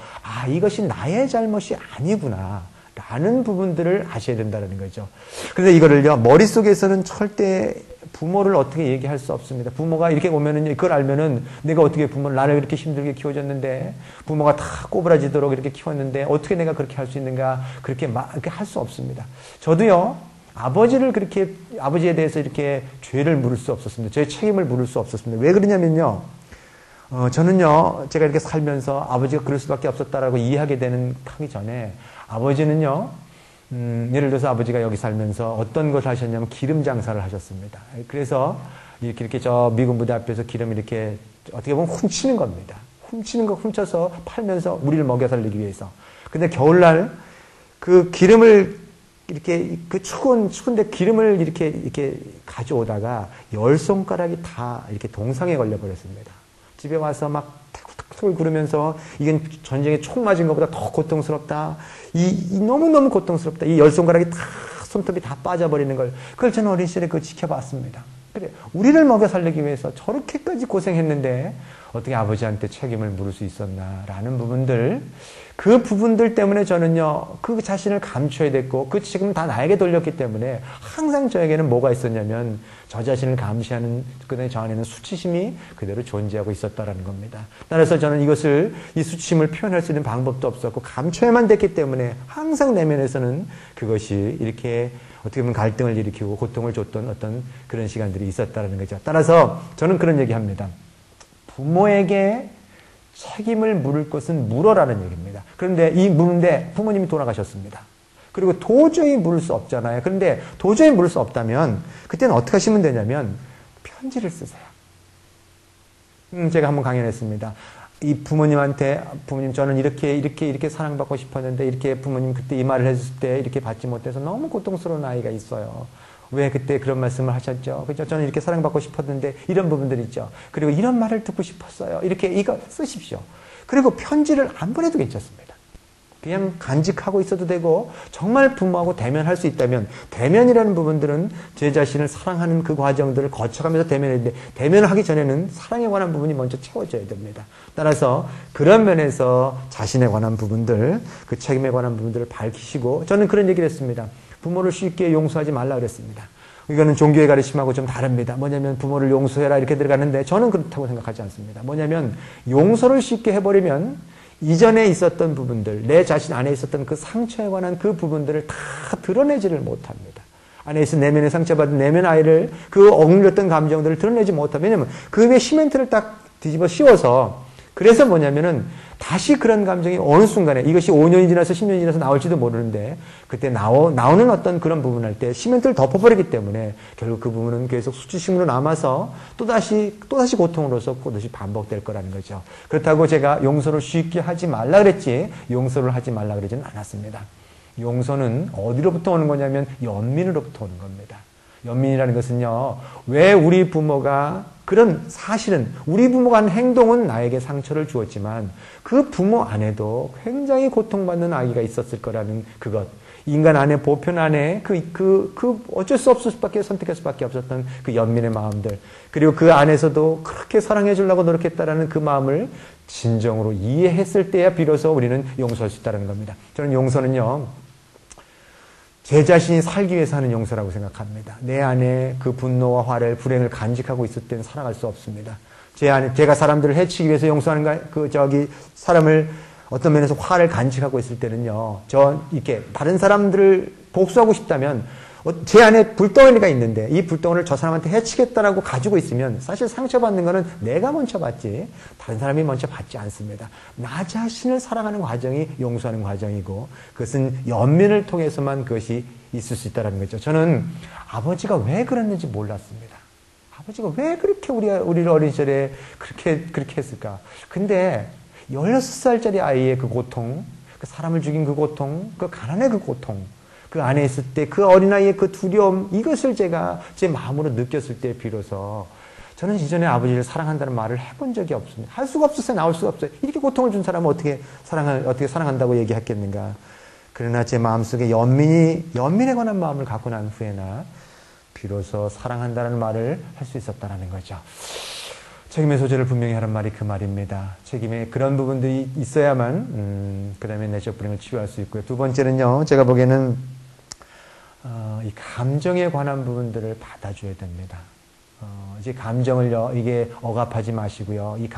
이것이 나의 잘못이 아니구나 라는 부분들을 아셔야 된다는 거죠. 그런데 이거를요, 머릿속에서는 절대 부모를 어떻게 얘기할 수 없습니다. 부모가 이렇게 오면은, 그걸 알면은 내가 어떻게 부모를, 나를 그렇게 힘들게 키워줬는데, 부모가 다 꼬부라지도록 이렇게 키웠는데, 어떻게 내가 그렇게 할 수 있는가, 그렇게 할 수 없습니다. 저도요, 아버지에 대해서 이렇게 죄를 물을 수 없었습니다. 제 책임을 물을 수 없었습니다. 왜 그러냐면요, 저는요, 제가 이렇게 살면서 아버지가 그럴 수밖에 없었다라고 이해하기 전에, 아버지는요, 예를 들어서 아버지가 여기 살면서 어떤 것을 하셨냐면 기름 장사를 하셨습니다. 그래서 이렇게 저 미군 부대 앞에서 기름 이렇게 어떻게 보면 훔치는 겁니다. 훔쳐서 팔면서 우리를 먹여 살리기 위해서. 근데 겨울날 그 기름을 이렇게 추운데 기름을 이렇게 가져오다가 10손가락이 다 이렇게 동상에 걸려버렸습니다. 집에 와서 막 탁탁탁 구르면서 이건 전쟁에 총 맞은 것보다 더 고통스럽다. 너무너무 고통스럽다. 이 10손가락이 다, 손톱이 다 빠져버리는 걸. 그걸 저는 어린 시절에 그거 지켜봤습니다. 그래, 우리를 먹여 살리기 위해서 저렇게까지 고생했는데 어떻게 아버지한테 책임을 물을 수 있었나라는 부분들, 그 부분들 때문에 저는요, 그 자신을 감춰야 됐고, 그 책임은 다 나에게 돌렸기 때문에 항상 저에게는 뭐가 있었냐면, 저 자신을 감시하는, 그다음에 저 안에는 수치심이 그대로 존재하고 있었다라는 겁니다. 따라서 저는 이 수치심을 표현할 수 있는 방법도 없었고, 감춰야만 됐기 때문에 항상 내면에서는 그것이 이렇게 어떻게 보면 갈등을 일으키고 고통을 줬던 어떤 그런 시간들이 있었다는 거죠. 따라서 저는 그런 얘기 합니다. 부모에게 책임을 물을 것은 물어라는 얘기입니다. 그런데 물는데 부모님이 돌아가셨습니다. 그리고 도저히 물을 수 없잖아요. 그런데 도저히 물을 수 없다면 그때는 어떻게 하시면 되냐면 편지를 쓰세요. 제가 한번 강연했습니다. 이 부모님 저는 이렇게 사랑받고 싶었는데 이렇게 부모님 그때 이 말을 해줬을 때 이렇게 받지 못해서 너무 고통스러운 아이가 있어요. 왜 그때 그런 말씀을 하셨죠? 그죠? 저는 이렇게 사랑받고 싶었는데 이런 부분들 있죠. 그리고 이런 말을 듣고 싶었어요. 이거 쓰십시오. 그리고 편지를 안 보내도 괜찮습니다. 그냥 간직하고 있어도 되고 정말 부모하고 대면할 수 있다면 대면이라는 부분들은 제 자신을 사랑하는 그 과정들을 거쳐가면서 대면했는데 대면을 하기 전에는 사랑에 관한 부분이 먼저 채워져야 됩니다. 따라서 그런 면에서 자신에 관한 부분들, 그 책임에 관한 부분들을 밝히시고 저는 그런 얘기를 했습니다. 부모를 쉽게 용서하지 말라 그랬습니다. 이거는 종교의 가르침하고 좀 다릅니다. 뭐냐면 부모를 용서해라 이렇게 들어가는데 저는 그렇다고 생각하지 않습니다. 뭐냐면 용서를 쉽게 해버리면 이전에 있었던 부분들, 내 자신 안에 있었던 그 상처에 관한 그 부분들을 다 드러내지를 못합니다. 안에 있어 내면에 상처받은 내면 아이를 그 억눌렸던 감정들을 드러내지 못하면 왜냐면 그 위에 시멘트를 딱 뒤집어 씌워서 그래서 뭐냐면은 다시 그런 감정이 어느 순간에 이것이 5년이 지나서 10년이 지나서 나올지도 모르는데 그때 나오는 어떤 그런 부분 할 때 시멘트를 덮어버리기 때문에 결국 그 부분은 계속 수치심으로 남아서 또다시 고통으로서 또다시 반복될 거라는 거죠. 그렇다고 제가 용서를 쉽게 하지 말라 그랬지 용서를 하지 말라 그러지는 않았습니다. 용서는 어디로부터 오는 거냐면 연민으로부터 오는 겁니다. 연민이라는 것은요, 왜 우리 부모가 사실은 우리 부모가 한 행동은 나에게 상처를 주었지만 그 부모 안에도 굉장히 고통받는 아기가 있었을 거라는 그것. 인간 안에, 보편 안에 어쩔 수 없을 수밖에 선택할 수밖에 없었던 그 연민의 마음들. 그리고 그 안에서도 그렇게 사랑해 주려고 노력했다라는 그 마음을 진정으로 이해했을 때야 비로소 우리는 용서할 수 있다는 겁니다. 저는 용서는요, 제 자신이 살기 위해서 하는 용서라고 생각합니다. 내 안에 그 분노와 화를, 불행을 간직하고 있을 때는 살아갈 수 없습니다. 제가 사람들을 해치기 위해서 용서하는 사람을 어떤 면에서 화를 간직하고 있을 때는요, 이렇게 다른 사람들을 복수하고 싶다면 제 안에 불덩어리가 있는데 이 불덩어리를 저 사람한테 해치겠다라고 가지고 있으면 사실 상처받는 거는 내가 먼저 받지 다른 사람이 먼저 받지 않습니다. 나 자신을 사랑하는 과정이 용서하는 과정이고 그것은 연민을 통해서만 그것이 있을 수 있다는 거죠. 저는 아버지가 왜 그랬는지 몰랐습니다. 아버지가 왜 그렇게 우리를 어린 시절에 그렇게 했을까? 근데 16살짜리 아이의 그 고통, 그 사람을 죽인 그 고통, 그 가난의 그 고통, 그 안에 있을 때 그 어린아이의 그 두려움, 이것을 제가 제 마음으로 느꼈을 때 비로소 저는 이전에 아버지를 사랑한다는 말을 해본 적이 없습니다. 할 수가 없었어요. 나올 수가 없어요. 이렇게 고통을 준 사람은 어떻게 사랑한다고 얘기했겠는가. 그러나 제 마음속에 연민에 관한 마음을 갖고 난 후에나 비로소 사랑한다는 말을 할 수 있었다는 거죠. 책임의 소재를 분명히 하는 말이 그 말입니다. 책임에 그런 부분들이 있어야만 그 다음에 내적 불행을 치유할 수 있고요. 두 번째는요. 제가 보기에는 이 감정에 관한 부분들을 받아줘야 됩니다. 이제 감정을요, 이게 억압하지 마시고요. 이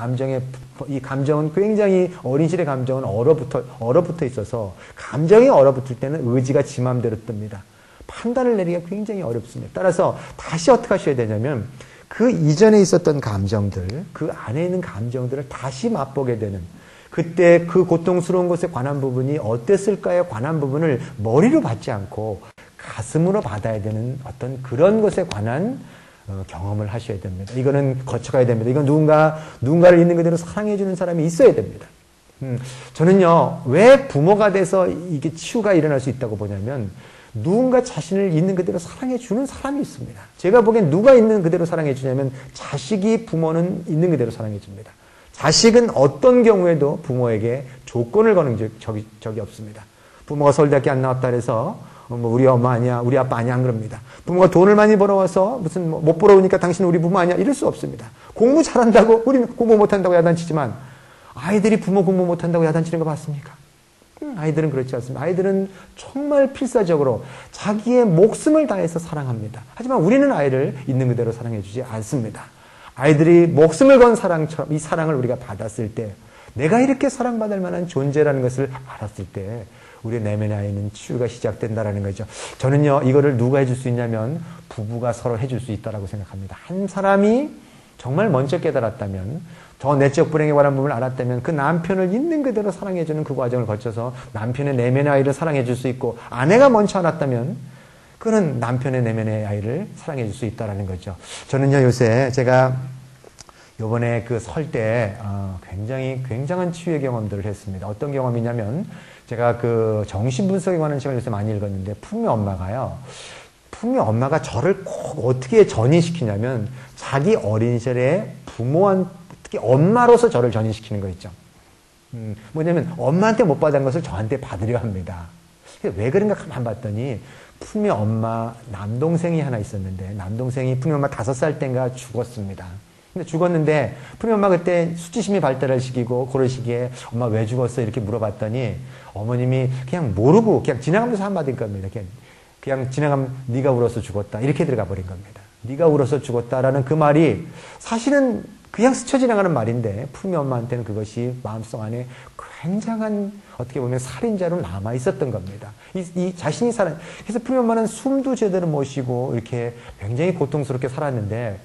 감정은 굉장히 어린 시절의 감정은 얼어붙어 있어서 감정이 얼어붙을 때는 의지가 지 맘대로 뜹니다. 판단을 내리기가 굉장히 어렵습니다. 따라서 다시 어떻게 하셔야 되냐면 그 이전에 있었던 감정들, 그 안에 있는 감정들을 다시 맛보게 되는 그때 그 고통스러운 것에 관한 부분이 어땠을까에 관한 부분을 머리로 받지 않고 가슴으로 받아야 되는 어떤 그런 것에 관한 경험을 하셔야 됩니다. 이거는 거쳐가야 됩니다. 이건 누군가를 있는 그대로 사랑해주는 사람이 있어야 됩니다. 저는요, 왜 부모가 돼서 이게 치유가 일어날 수 있다고 보냐면, 누군가 자신을 있는 그대로 사랑해주는 사람이 있습니다. 제가 보기엔 누가 있는 그대로 사랑해주냐면, 자식이 부모는 있는 그대로 사랑해줍니다. 자식은 어떤 경우에도 부모에게 조건을 거는 적이 없습니다. 부모가 서울대학교 안 나왔다 그래서, 우리 엄마 아니야, 우리 아빠 아니야, 안 그럽니다. 부모가 돈을 많이 벌어와서 못 벌어오니까 당신은 우리 부모 아니야, 이럴 수 없습니다. 공부 잘한다고, 우리는 공부 못한다고 야단치지만, 아이들이 부모 공부 못한다고 야단치는 거 봤습니까? 아이들은 그렇지 않습니다. 아이들은 정말 필사적으로 자기의 목숨을 다해서 사랑합니다. 하지만 우리는 아이를 있는 그대로 사랑해주지 않습니다. 아이들이 목숨을 건 사랑처럼 이 사랑을 우리가 받았을 때, 내가 이렇게 사랑받을 만한 존재라는 것을 알았을 때, 우리 내면의 아이는 치유가 시작된다라는 거죠. 저는요, 이거를 누가 해줄 수 있냐면 부부가 서로 해줄 수 있다라고 생각합니다. 한 사람이 정말 먼저 깨달았다면, 더 내적 불행에 관한 부분을 알았다면 그 남편을 있는 그대로 사랑해주는 그 과정을 거쳐서 남편의 내면의 아이를 사랑해줄 수 있고, 아내가 먼저 알았다면 그는 남편의 내면의 아이를 사랑해줄 수 있다라는 거죠. 저는요, 요새 제가 요번에 그 설 때 굉장히 굉장한 치유의 경험들을 했습니다. 어떤 경험이냐면, 제가 그 정신분석에 관한 책을 요새 많이 읽었는데, 품위 엄마가 저를 꼭 어떻게 전이시키냐면, 자기 어린 시절에 특히 엄마로서 저를 전이시키는 거 있죠. 뭐냐면, 엄마한테 못 받은 것을 저한테 받으려 합니다. 왜 그런가 가만 봤더니, 품위 엄마 남동생이 하나 있었는데, 남동생이 품위 엄마 5살 땐가 죽었습니다. 근데 죽었는데, 품위 엄마 그때 수치심이 발달할 시기고, 그럴 시기에 엄마 왜 죽었어? 이렇게 물어봤더니, 어머님이 그냥 모르고, 그냥 지나가면서 한마디인 겁니다. 그냥 지나가면 네가 울어서 죽었다. 이렇게 들어가 버린 겁니다. 네가 울어서 죽었다라는 그 말이 사실은 그냥 스쳐 지나가는 말인데, 품위 엄마한테는 그것이 마음속 안에 굉장한, 어떻게 보면 살인자로 남아 있었던 겁니다. 이 자신이 그래서 품위 엄마는 숨도 제대로 못 쉬고 이렇게 굉장히 고통스럽게 살았는데,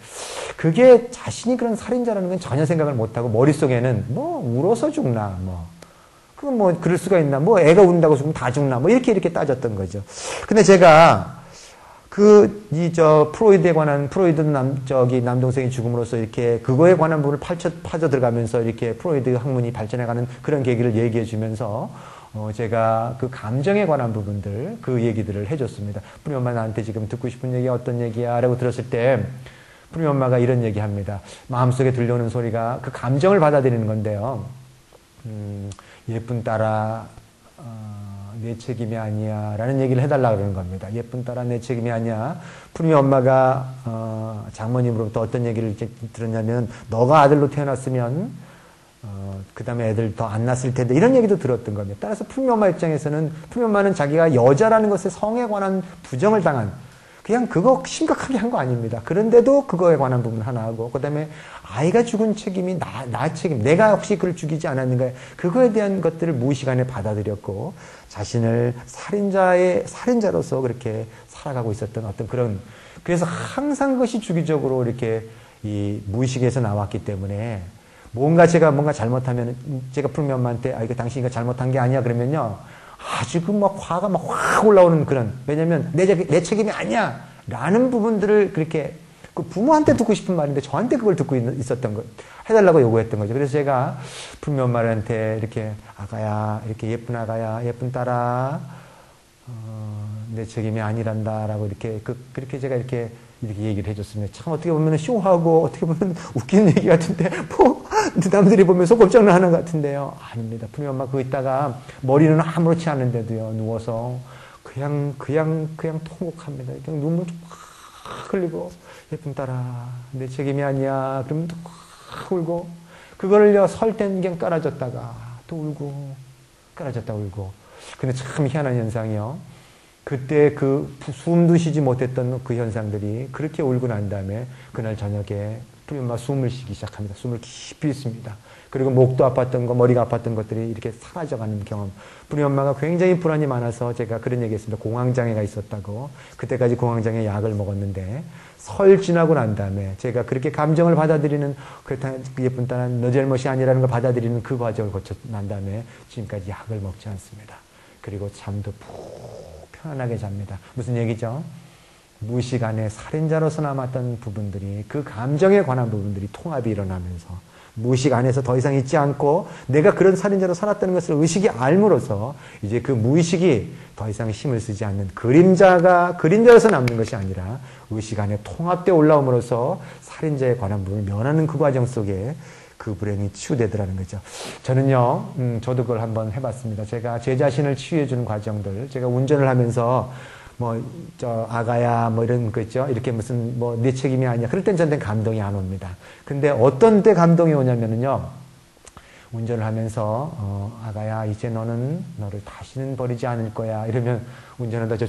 그게 자신이 그런 살인자라는 건 전혀 생각을 못하고, 머릿속에는 울어서 죽나, 그건 그럴 수가 있나, 애가 운다고 죽으면 다 죽나, 이렇게 따졌던 거죠. 근데 제가 프로이드에 관한, 남동생이 죽음으로써 이렇게 그거에 관한 부분을 파져 들어가면서 이렇게 프로이드 학문이 발전해가는 그런 계기를 얘기해 주면서, 제가 그 감정에 관한 부분들, 그 얘기들을 해줬습니다. 푸리 엄마 나한테 지금 듣고 싶은 얘기가 어떤 얘기야? 라고 들었을 때, 푸리 엄마가 이런 얘기 합니다. 마음속에 들려오는 소리가 그 감정을 받아들이는 건데요. 예쁜 딸아, 내 책임이 아니야 라는 얘기를 해달라 그러는 겁니다. 예쁜 딸아, 내 책임이 아니야. 푸르미 엄마가 장모님으로부터 어떤 얘기를 들었냐면, 너가 아들로 태어났으면 그 다음에 애들 더 안 낳았을 텐데, 이런 얘기도 들었던 겁니다. 따라서 푸르미 엄마 입장에서는, 푸르미 엄마는 자기가 여자라는 것에 성에 관한 부정을 당한, 그냥 그거 심각하게 한 거 아닙니다. 그런데도 그거에 관한 부분 하나 하고, 그 다음에 아이가 죽은 책임이 나 책임, 내가 혹시 그를 죽이지 않았는가, 그거에 대한 것들을 무의식간에 받아들였고, 자신을 살인자로서 그렇게 살아가고 있었던 어떤 그런, 그래서 항상 그것이 주기적으로 이렇게 이 무의식에서 나왔기 때문에, 제가 뭔가 잘못하면, 제가 푸르미 엄마한테, 이거 당신이 잘못한 게 아니야, 그러면요, 아주 화가 확 올라오는 그런, 왜냐면 내 책임이 아니야! 라는 부분들을 그렇게, 부모한테 듣고 싶은 말인데 저한테 그걸 듣고 있었던 거, 해달라고 요구했던 거죠. 그래서 제가 푸르미 엄마한테 이렇게, 아가야, 이렇게 예쁜 아가야, 예쁜 딸아, 내 책임이 아니란다라고 그렇게 제가 이렇게 얘기를 해줬습니다. 참 어떻게 보면 쇼하고 어떻게 보면 웃기는 얘기 같은데 뭐 남들이 보면 소꿉장난 하는 것 같은데요. 아닙니다. 분명 엄마 그거 있다가 머리는 아무렇지 않은데도요 누워서 그냥 통곡합니다. 그냥 눈물 좀 확 흘리고 예쁜 딸아 내 책임이 아니야. 그러면 또 확 울고 그거를요 설 땐 그냥 깔아줬다가 또 울고 깔아줬다 울고. 근데 참 희한한 현상이요. 그때 그 숨도 쉬지 못했던 그 현상들이 그렇게 울고 난 다음에 그날 저녁에 우리 엄마 숨을 쉬기 시작합니다. 숨을 깊이 쉬습니다. 그리고 목도 아팠던 거, 머리가 아팠던 것들이 이렇게 사라져가는 경험. 우리 엄마가 굉장히 불안이 많아서 제가 그런 얘기 했습니다. 공황장애가 있었다고. 그때까지 공황장애 약을 먹었는데 설 지나고 난 다음에 제가 그렇게 감정을 받아들이는 그렇다 예쁜 딸은 너 잘못이 아니라는 걸 받아들이는 그 과정을 거쳐 난 다음에 지금까지 약을 먹지 않습니다. 그리고 잠도 푹 편안하게 잡니다. 무슨 얘기죠? 무의식 안에 살인자로서 남았던 부분들이 그 감정에 관한 부분들이 통합이 일어나면서 무의식 안에서 더 이상 있지 않고 내가 그런 살인자로 살았다는 것을 의식이 알므로써 이제 그 무의식이 더 이상 힘을 쓰지 않는 그림자로서 남는 것이 아니라 의식 안에 통합되어 올라옴으로써 살인자에 관한 부분을 면하는 그 과정 속에 그 불행이 치유되더라는 거죠. 저는요, 저도 그걸 한번 해봤습니다. 제가 제 자신을 치유해주는 과정들, 제가 운전을 하면서 아가야, 이런 거 있죠. 이렇게 무슨, 내 책임이 아니야. 그럴 땐 저한테 감동이 안 옵니다. 근데 어떤 때 감동이 오냐면요, 운전을 하면서, 아가야, 이제 너는 너를 다시는 버리지 않을 거야. 이러면 운전하다 저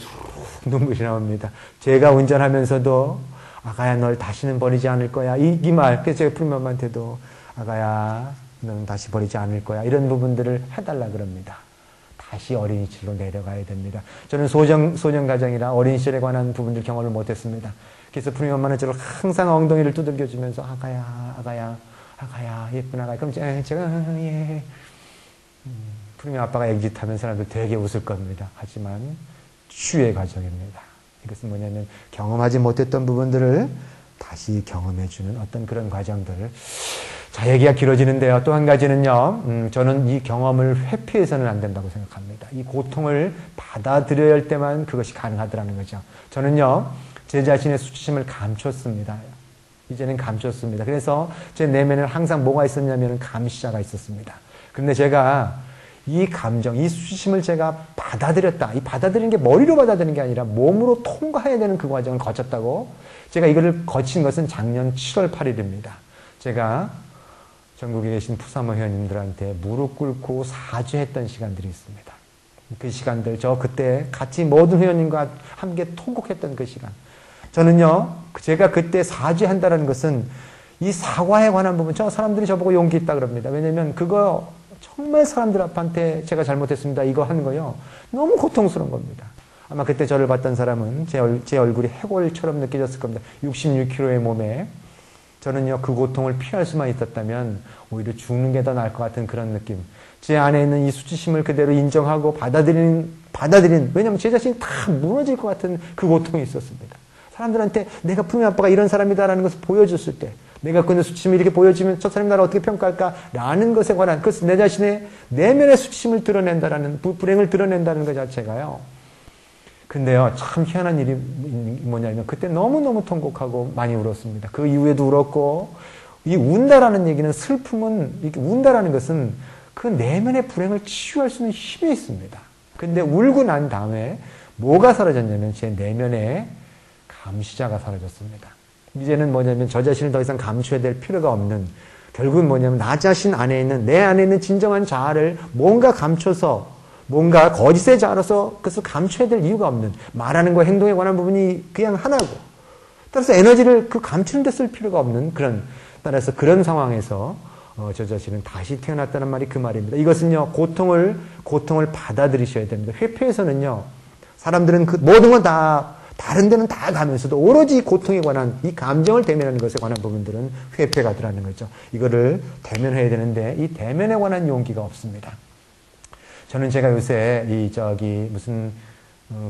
눈물이 나옵니다. 제가 운전하면서도, 아가야, 널 다시는 버리지 않을 거야. 이 말. 그래서 제가 푸른 엄마한테도, 아가야, 너는 다시 버리지 않을 거야. 이런 부분들을 해달라 그럽니다. 다시 어린 시절로 내려가야 됩니다. 저는 소년 가정이라 어린 시절에 관한 부분들 경험을 못했습니다. 그래서 푸른 엄마는 저를 항상 엉덩이를 두들겨주면서 아가야, 예쁜 아가야. 그럼 제가 예. 푸른 아빠가 exit하면 사람들 되게 웃을 겁니다. 하지만 치유의 과정입니다. 이것은 뭐냐면 경험하지 못했던 부분들을 다시 경험해주는 어떤 그런 과정들을. 자, 얘기가 길어지는데요. 또 한 가지는요, 저는 이 경험을 회피해서는 안 된다고 생각합니다. 이 고통을 받아들여야 할 때만 그것이 가능하더라는 거죠. 저는요, 제 자신의 수치심을 감췄습니다. 이제는 감췄습니다. 그래서 제 내면에 항상 뭐가 있었냐면 감시자가 있었습니다. 근데 제가 이 감정, 이 수치심을 제가 받아들였다. 이 받아들이는 게 머리로 받아들이는 게 아니라 몸으로 통과해야 되는 그 과정을 거쳤다고. 제가 이거를 거친 것은 작년 7월 8일입니다. 제가 전국에 계신 푸사모 회원님들한테 무릎 꿇고 사죄했던 시간들이 있습니다. 그 시간들, 저 그때 같이 모든 회원님과 함께 통곡했던 그 시간. 저는요, 제가 그때 사죄한다는 것은 이 사과에 관한 부분, 사람들이 저보고 용기 있다 그럽니다. 왜냐면 그거 정말 사람들 앞한테 제가 잘못했습니다. 이거 하는 거요. 너무 고통스러운 겁니다. 아마 그때 저를 봤던 사람은 제 얼굴이 해골처럼 느껴졌을 겁니다. 66kg의 몸에. 저는요, 그 고통을 피할 수만 있었다면 오히려 죽는 게 더 나을 것 같은 그런 느낌. 제 안에 있는 이 수치심을 그대로 인정하고 받아들이는, 왜냐면 제 자신이 다 무너질 것 같은 그 고통이 있었습니다. 사람들한테 내가 푸른 아빠가 이런 사람이다라는 것을 보여줬을 때, 내가 그 수치심이 이렇게 보여지면 저 사람이 나를 어떻게 평가할까라는 것에 관한, 그것은 내 자신의 내면의 수치심을 드러낸다라는, 불행을 드러낸다는 것 자체가요. 근데요, 참 희한한 일이 뭐냐면, 그때 너무너무 통곡하고 많이 울었습니다. 그 이후에도 울었고, 이 운다라는 얘기는 슬픔은, 이렇게 운다라는 것은 그 내면의 불행을 치유할 수 있는 힘이 있습니다. 근데 울고 난 다음에 뭐가 사라졌냐면, 제 내면의 감시자가 사라졌습니다. 이제는 뭐냐면, 저 자신을 더 이상 감춰야 될 필요가 없는, 결국은 뭐냐면, 나 자신 안에 있는, 내 안에 있는 진정한 자아를 뭔가 감춰서, 뭔가 거짓의 자아로서 그것을 감춰야 될 이유가 없는, 말하는 거 행동에 관한 부분이 그냥 하나고, 따라서 에너지를 그 감추는 데 쓸 필요가 없는 따라서 그런 상황에서 저 자신은 다시 태어났다는 말이 그 말입니다. 이것은요, 고통을 받아들이셔야 됩니다. 회피에서는요, 사람들은 그 모든 건 다 다른 데는 다 가면서도 오로지 고통에 관한 이 감정을 대면하는 것에 관한 부분들은 회피가 들어가는 거죠. 이거를 대면해야 되는데 이 대면에 관한 용기가 없습니다. 저는 제가 요새 무슨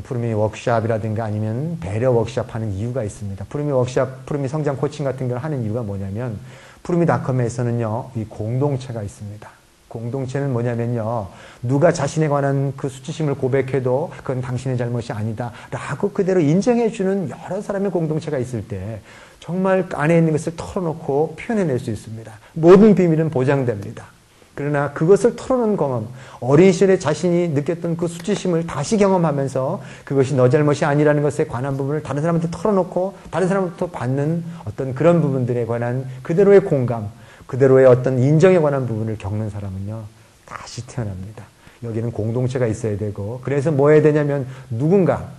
푸르미 워크샵이라든가 아니면 배려 워크샵 하는 이유가 있습니다. 푸르미 워크샵, 푸르미 성장 코칭 같은 걸 하는 이유가 뭐냐면 푸르미닷컴에서는요, 이 공동체가 있습니다. 공동체는 뭐냐면요. 누가 자신에 관한 그 수치심을 고백해도 그건 당신의 잘못이 아니다 라고 그대로 인정해주는 여러 사람의 공동체가 있을 때 정말 안에 있는 것을 털어놓고 표현해낼 수 있습니다. 모든 비밀은 보장됩니다. 그러나 그것을 털어놓은 경험, 어린 시절에 자신이 느꼈던 그 수치심을 다시 경험하면서 그것이 너 잘못이 아니라는 것에 관한 부분을 다른 사람한테 털어놓고 다른 사람부터 받는 어떤 그런 부분들에 관한 그대로의 공감, 그대로의 어떤 인정에 관한 부분을 겪는 사람은요, 다시 태어납니다. 여기는 공동체가 있어야 되고, 그래서 뭐 해야 되냐면 누군가,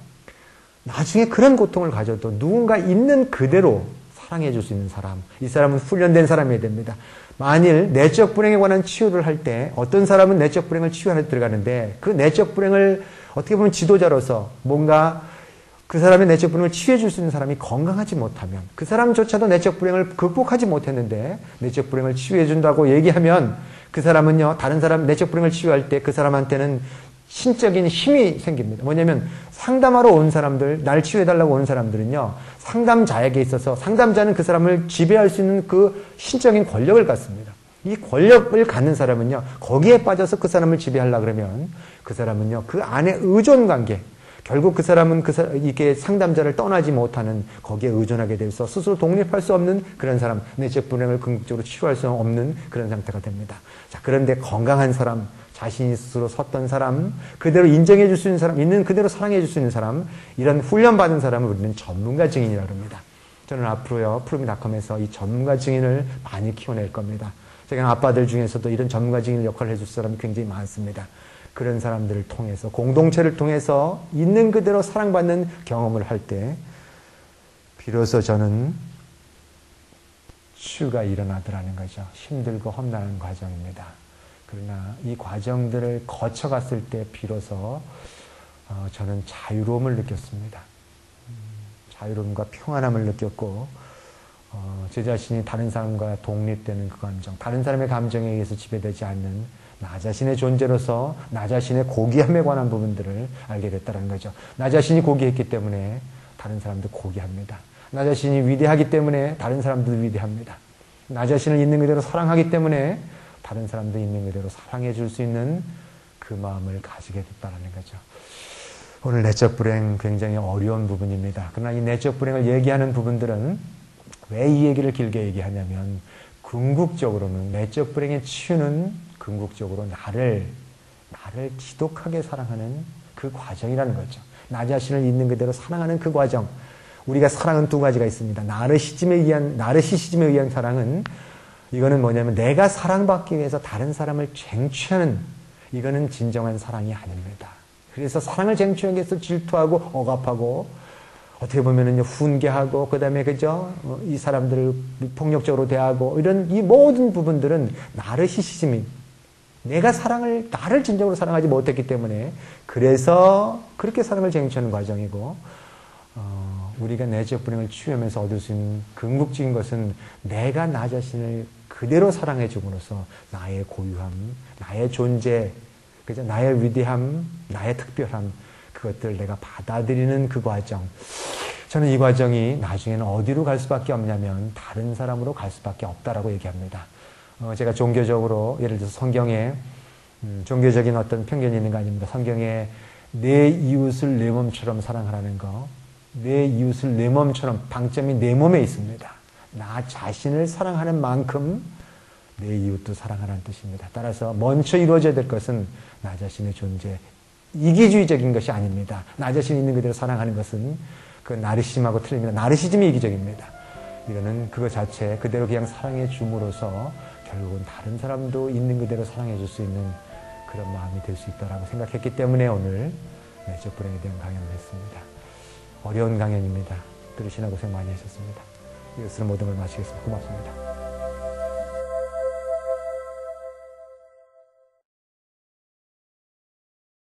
나중에 그런 고통을 가져도 누군가 있는 그대로 사랑해 줄 수 있는 사람, 이 사람은 훈련된 사람이어야 됩니다. 만일 내적 불행에 관한 치유를 할 때 어떤 사람은 내적 불행을 치유하러 들어가는데 그 내적 불행을 어떻게 보면 지도자로서 뭔가 그 사람의 내적 불행을 치유해 줄 수 있는 사람이 건강하지 못하면 그 사람조차도 내적 불행을 극복하지 못했는데 내적 불행을 치유해 준다고 얘기하면 그 사람은요, 다른 사람 내적 불행을 치유할 때 그 사람한테는 신적인 힘이 생깁니다. 뭐냐면 상담하러 온 사람들, 날 치유해달라고 온 사람들은요, 상담자에게 있어서 상담자는 그 사람을 지배할 수 있는 그 신적인 권력을 갖습니다. 이 권력을 갖는 사람은요, 거기에 빠져서 그 사람을 지배하려고 그러면 그 사람은요, 그 안에 의존 관계, 결국 그 사람은 이게 상담자를 떠나지 못하는 거기에 의존하게 돼서 스스로 독립할 수 없는 그런 사람, 내적 불행을 궁극적으로 치유할 수 없는 그런 상태가 됩니다. 자, 그런데 건강한 사람, 자신이 스스로 섰던 사람, 그대로 인정해 줄 수 있는 사람, 있는 그대로 사랑해 줄 수 있는 사람, 이런 훈련받은 사람을 우리는 전문가 증인이라고 합니다. 저는 앞으로요, 푸르미닷컴에서 이 전문가 증인을 많이 키워낼 겁니다. 제가 아빠들 중에서도 이런 전문가 증인 역할을 해줄 사람이 굉장히 많습니다. 그런 사람들을 통해서, 공동체를 통해서 있는 그대로 사랑받는 경험을 할 때 비로소 저는 치유가 일어나더라는 거죠. 힘들고 험난한 과정입니다. 그러나 이 과정들을 거쳐갔을 때 비로소 저는 자유로움을 느꼈습니다. 자유로움과 평안함을 느꼈고 제 자신이 다른 사람과 독립되는 그 감정, 다른 사람의 감정에 의해서 지배되지 않는 나 자신의 존재로서 나 자신의 고귀함에 관한 부분들을 알게 됐다는 거죠. 나 자신이 고귀했기 때문에 다른 사람도 고귀합니다. 나 자신이 위대하기 때문에 다른 사람도 위대합니다. 나 자신을 있는 그대로 사랑하기 때문에 다른 사람도 있는 그대로 사랑해 줄 수 있는 그 마음을 가지게 됐다는 거죠. 오늘 내적 불행 굉장히 어려운 부분입니다. 그러나 이 내적 불행을 얘기하는 부분들은 왜 이 얘기를 길게 얘기하냐면 궁극적으로는 내적 불행의 치유는 궁극적으로 나를 지독하게 사랑하는 그 과정이라는 거죠. 나 자신을 있는 그대로 사랑하는 그 과정. 우리가 사랑은 두 가지가 있습니다. 나르시즘에 의한 사랑은 이거는 뭐냐면 내가 사랑받기 위해서 다른 사람을 쟁취하는, 이거는 진정한 사랑이 아닙니다. 그래서 사랑을 쟁취하기 위해서 질투하고 억압하고 어떻게 보면은 훈계하고 그다음에 그죠? 이 사람들을 폭력적으로 대하고 이런 이 모든 부분들은 나르시시즘이 내가 나를 진정으로 사랑하지 못했기 때문에 그래서 그렇게 사랑을 쟁취하는 과정이고 우리가 내적 불행을 치유하면서 얻을 수 있는 궁극적인 것은 내가 나 자신을 그대로 사랑해 줌으로써 나의 고유함, 나의 존재, 그죠? 나의 위대함, 나의 특별함, 그것들을 내가 받아들이는 그 과정. 저는 이 과정이 나중에는 어디로 갈 수밖에 없냐면 다른 사람으로 갈 수밖에 없다라고 얘기합니다. 제가 종교적으로 예를 들어서 성경에 종교적인 어떤 편견이 있는 거 아닙니다. 성경에 내 이웃을 내 몸처럼 사랑하라는 거, 내 이웃을 내 몸처럼, 방점이 내 몸에 있습니다. 나 자신을 사랑하는 만큼 내 이웃도 사랑하라는 뜻입니다. 따라서 먼저 이루어져야 될 것은 나 자신의 존재, 이기주의적인 것이 아닙니다. 나 자신 있는 그대로 사랑하는 것은 그 나르시즘하고 틀립니다. 나르시즘이 이기적입니다. 이거는 그거 자체 그대로 그냥 사랑해 줌으로써 결국은 다른 사람도 있는 그대로 사랑해 줄 수 있는 그런 마음이 될 수 있다고 생각했기 때문에 오늘 내적 불행에 대한 강연을 했습니다. 어려운 강연입니다. 들으시나 고생 많이 하셨습니다. 이것으로 모든 걸 마치겠습니다. 고맙습니다.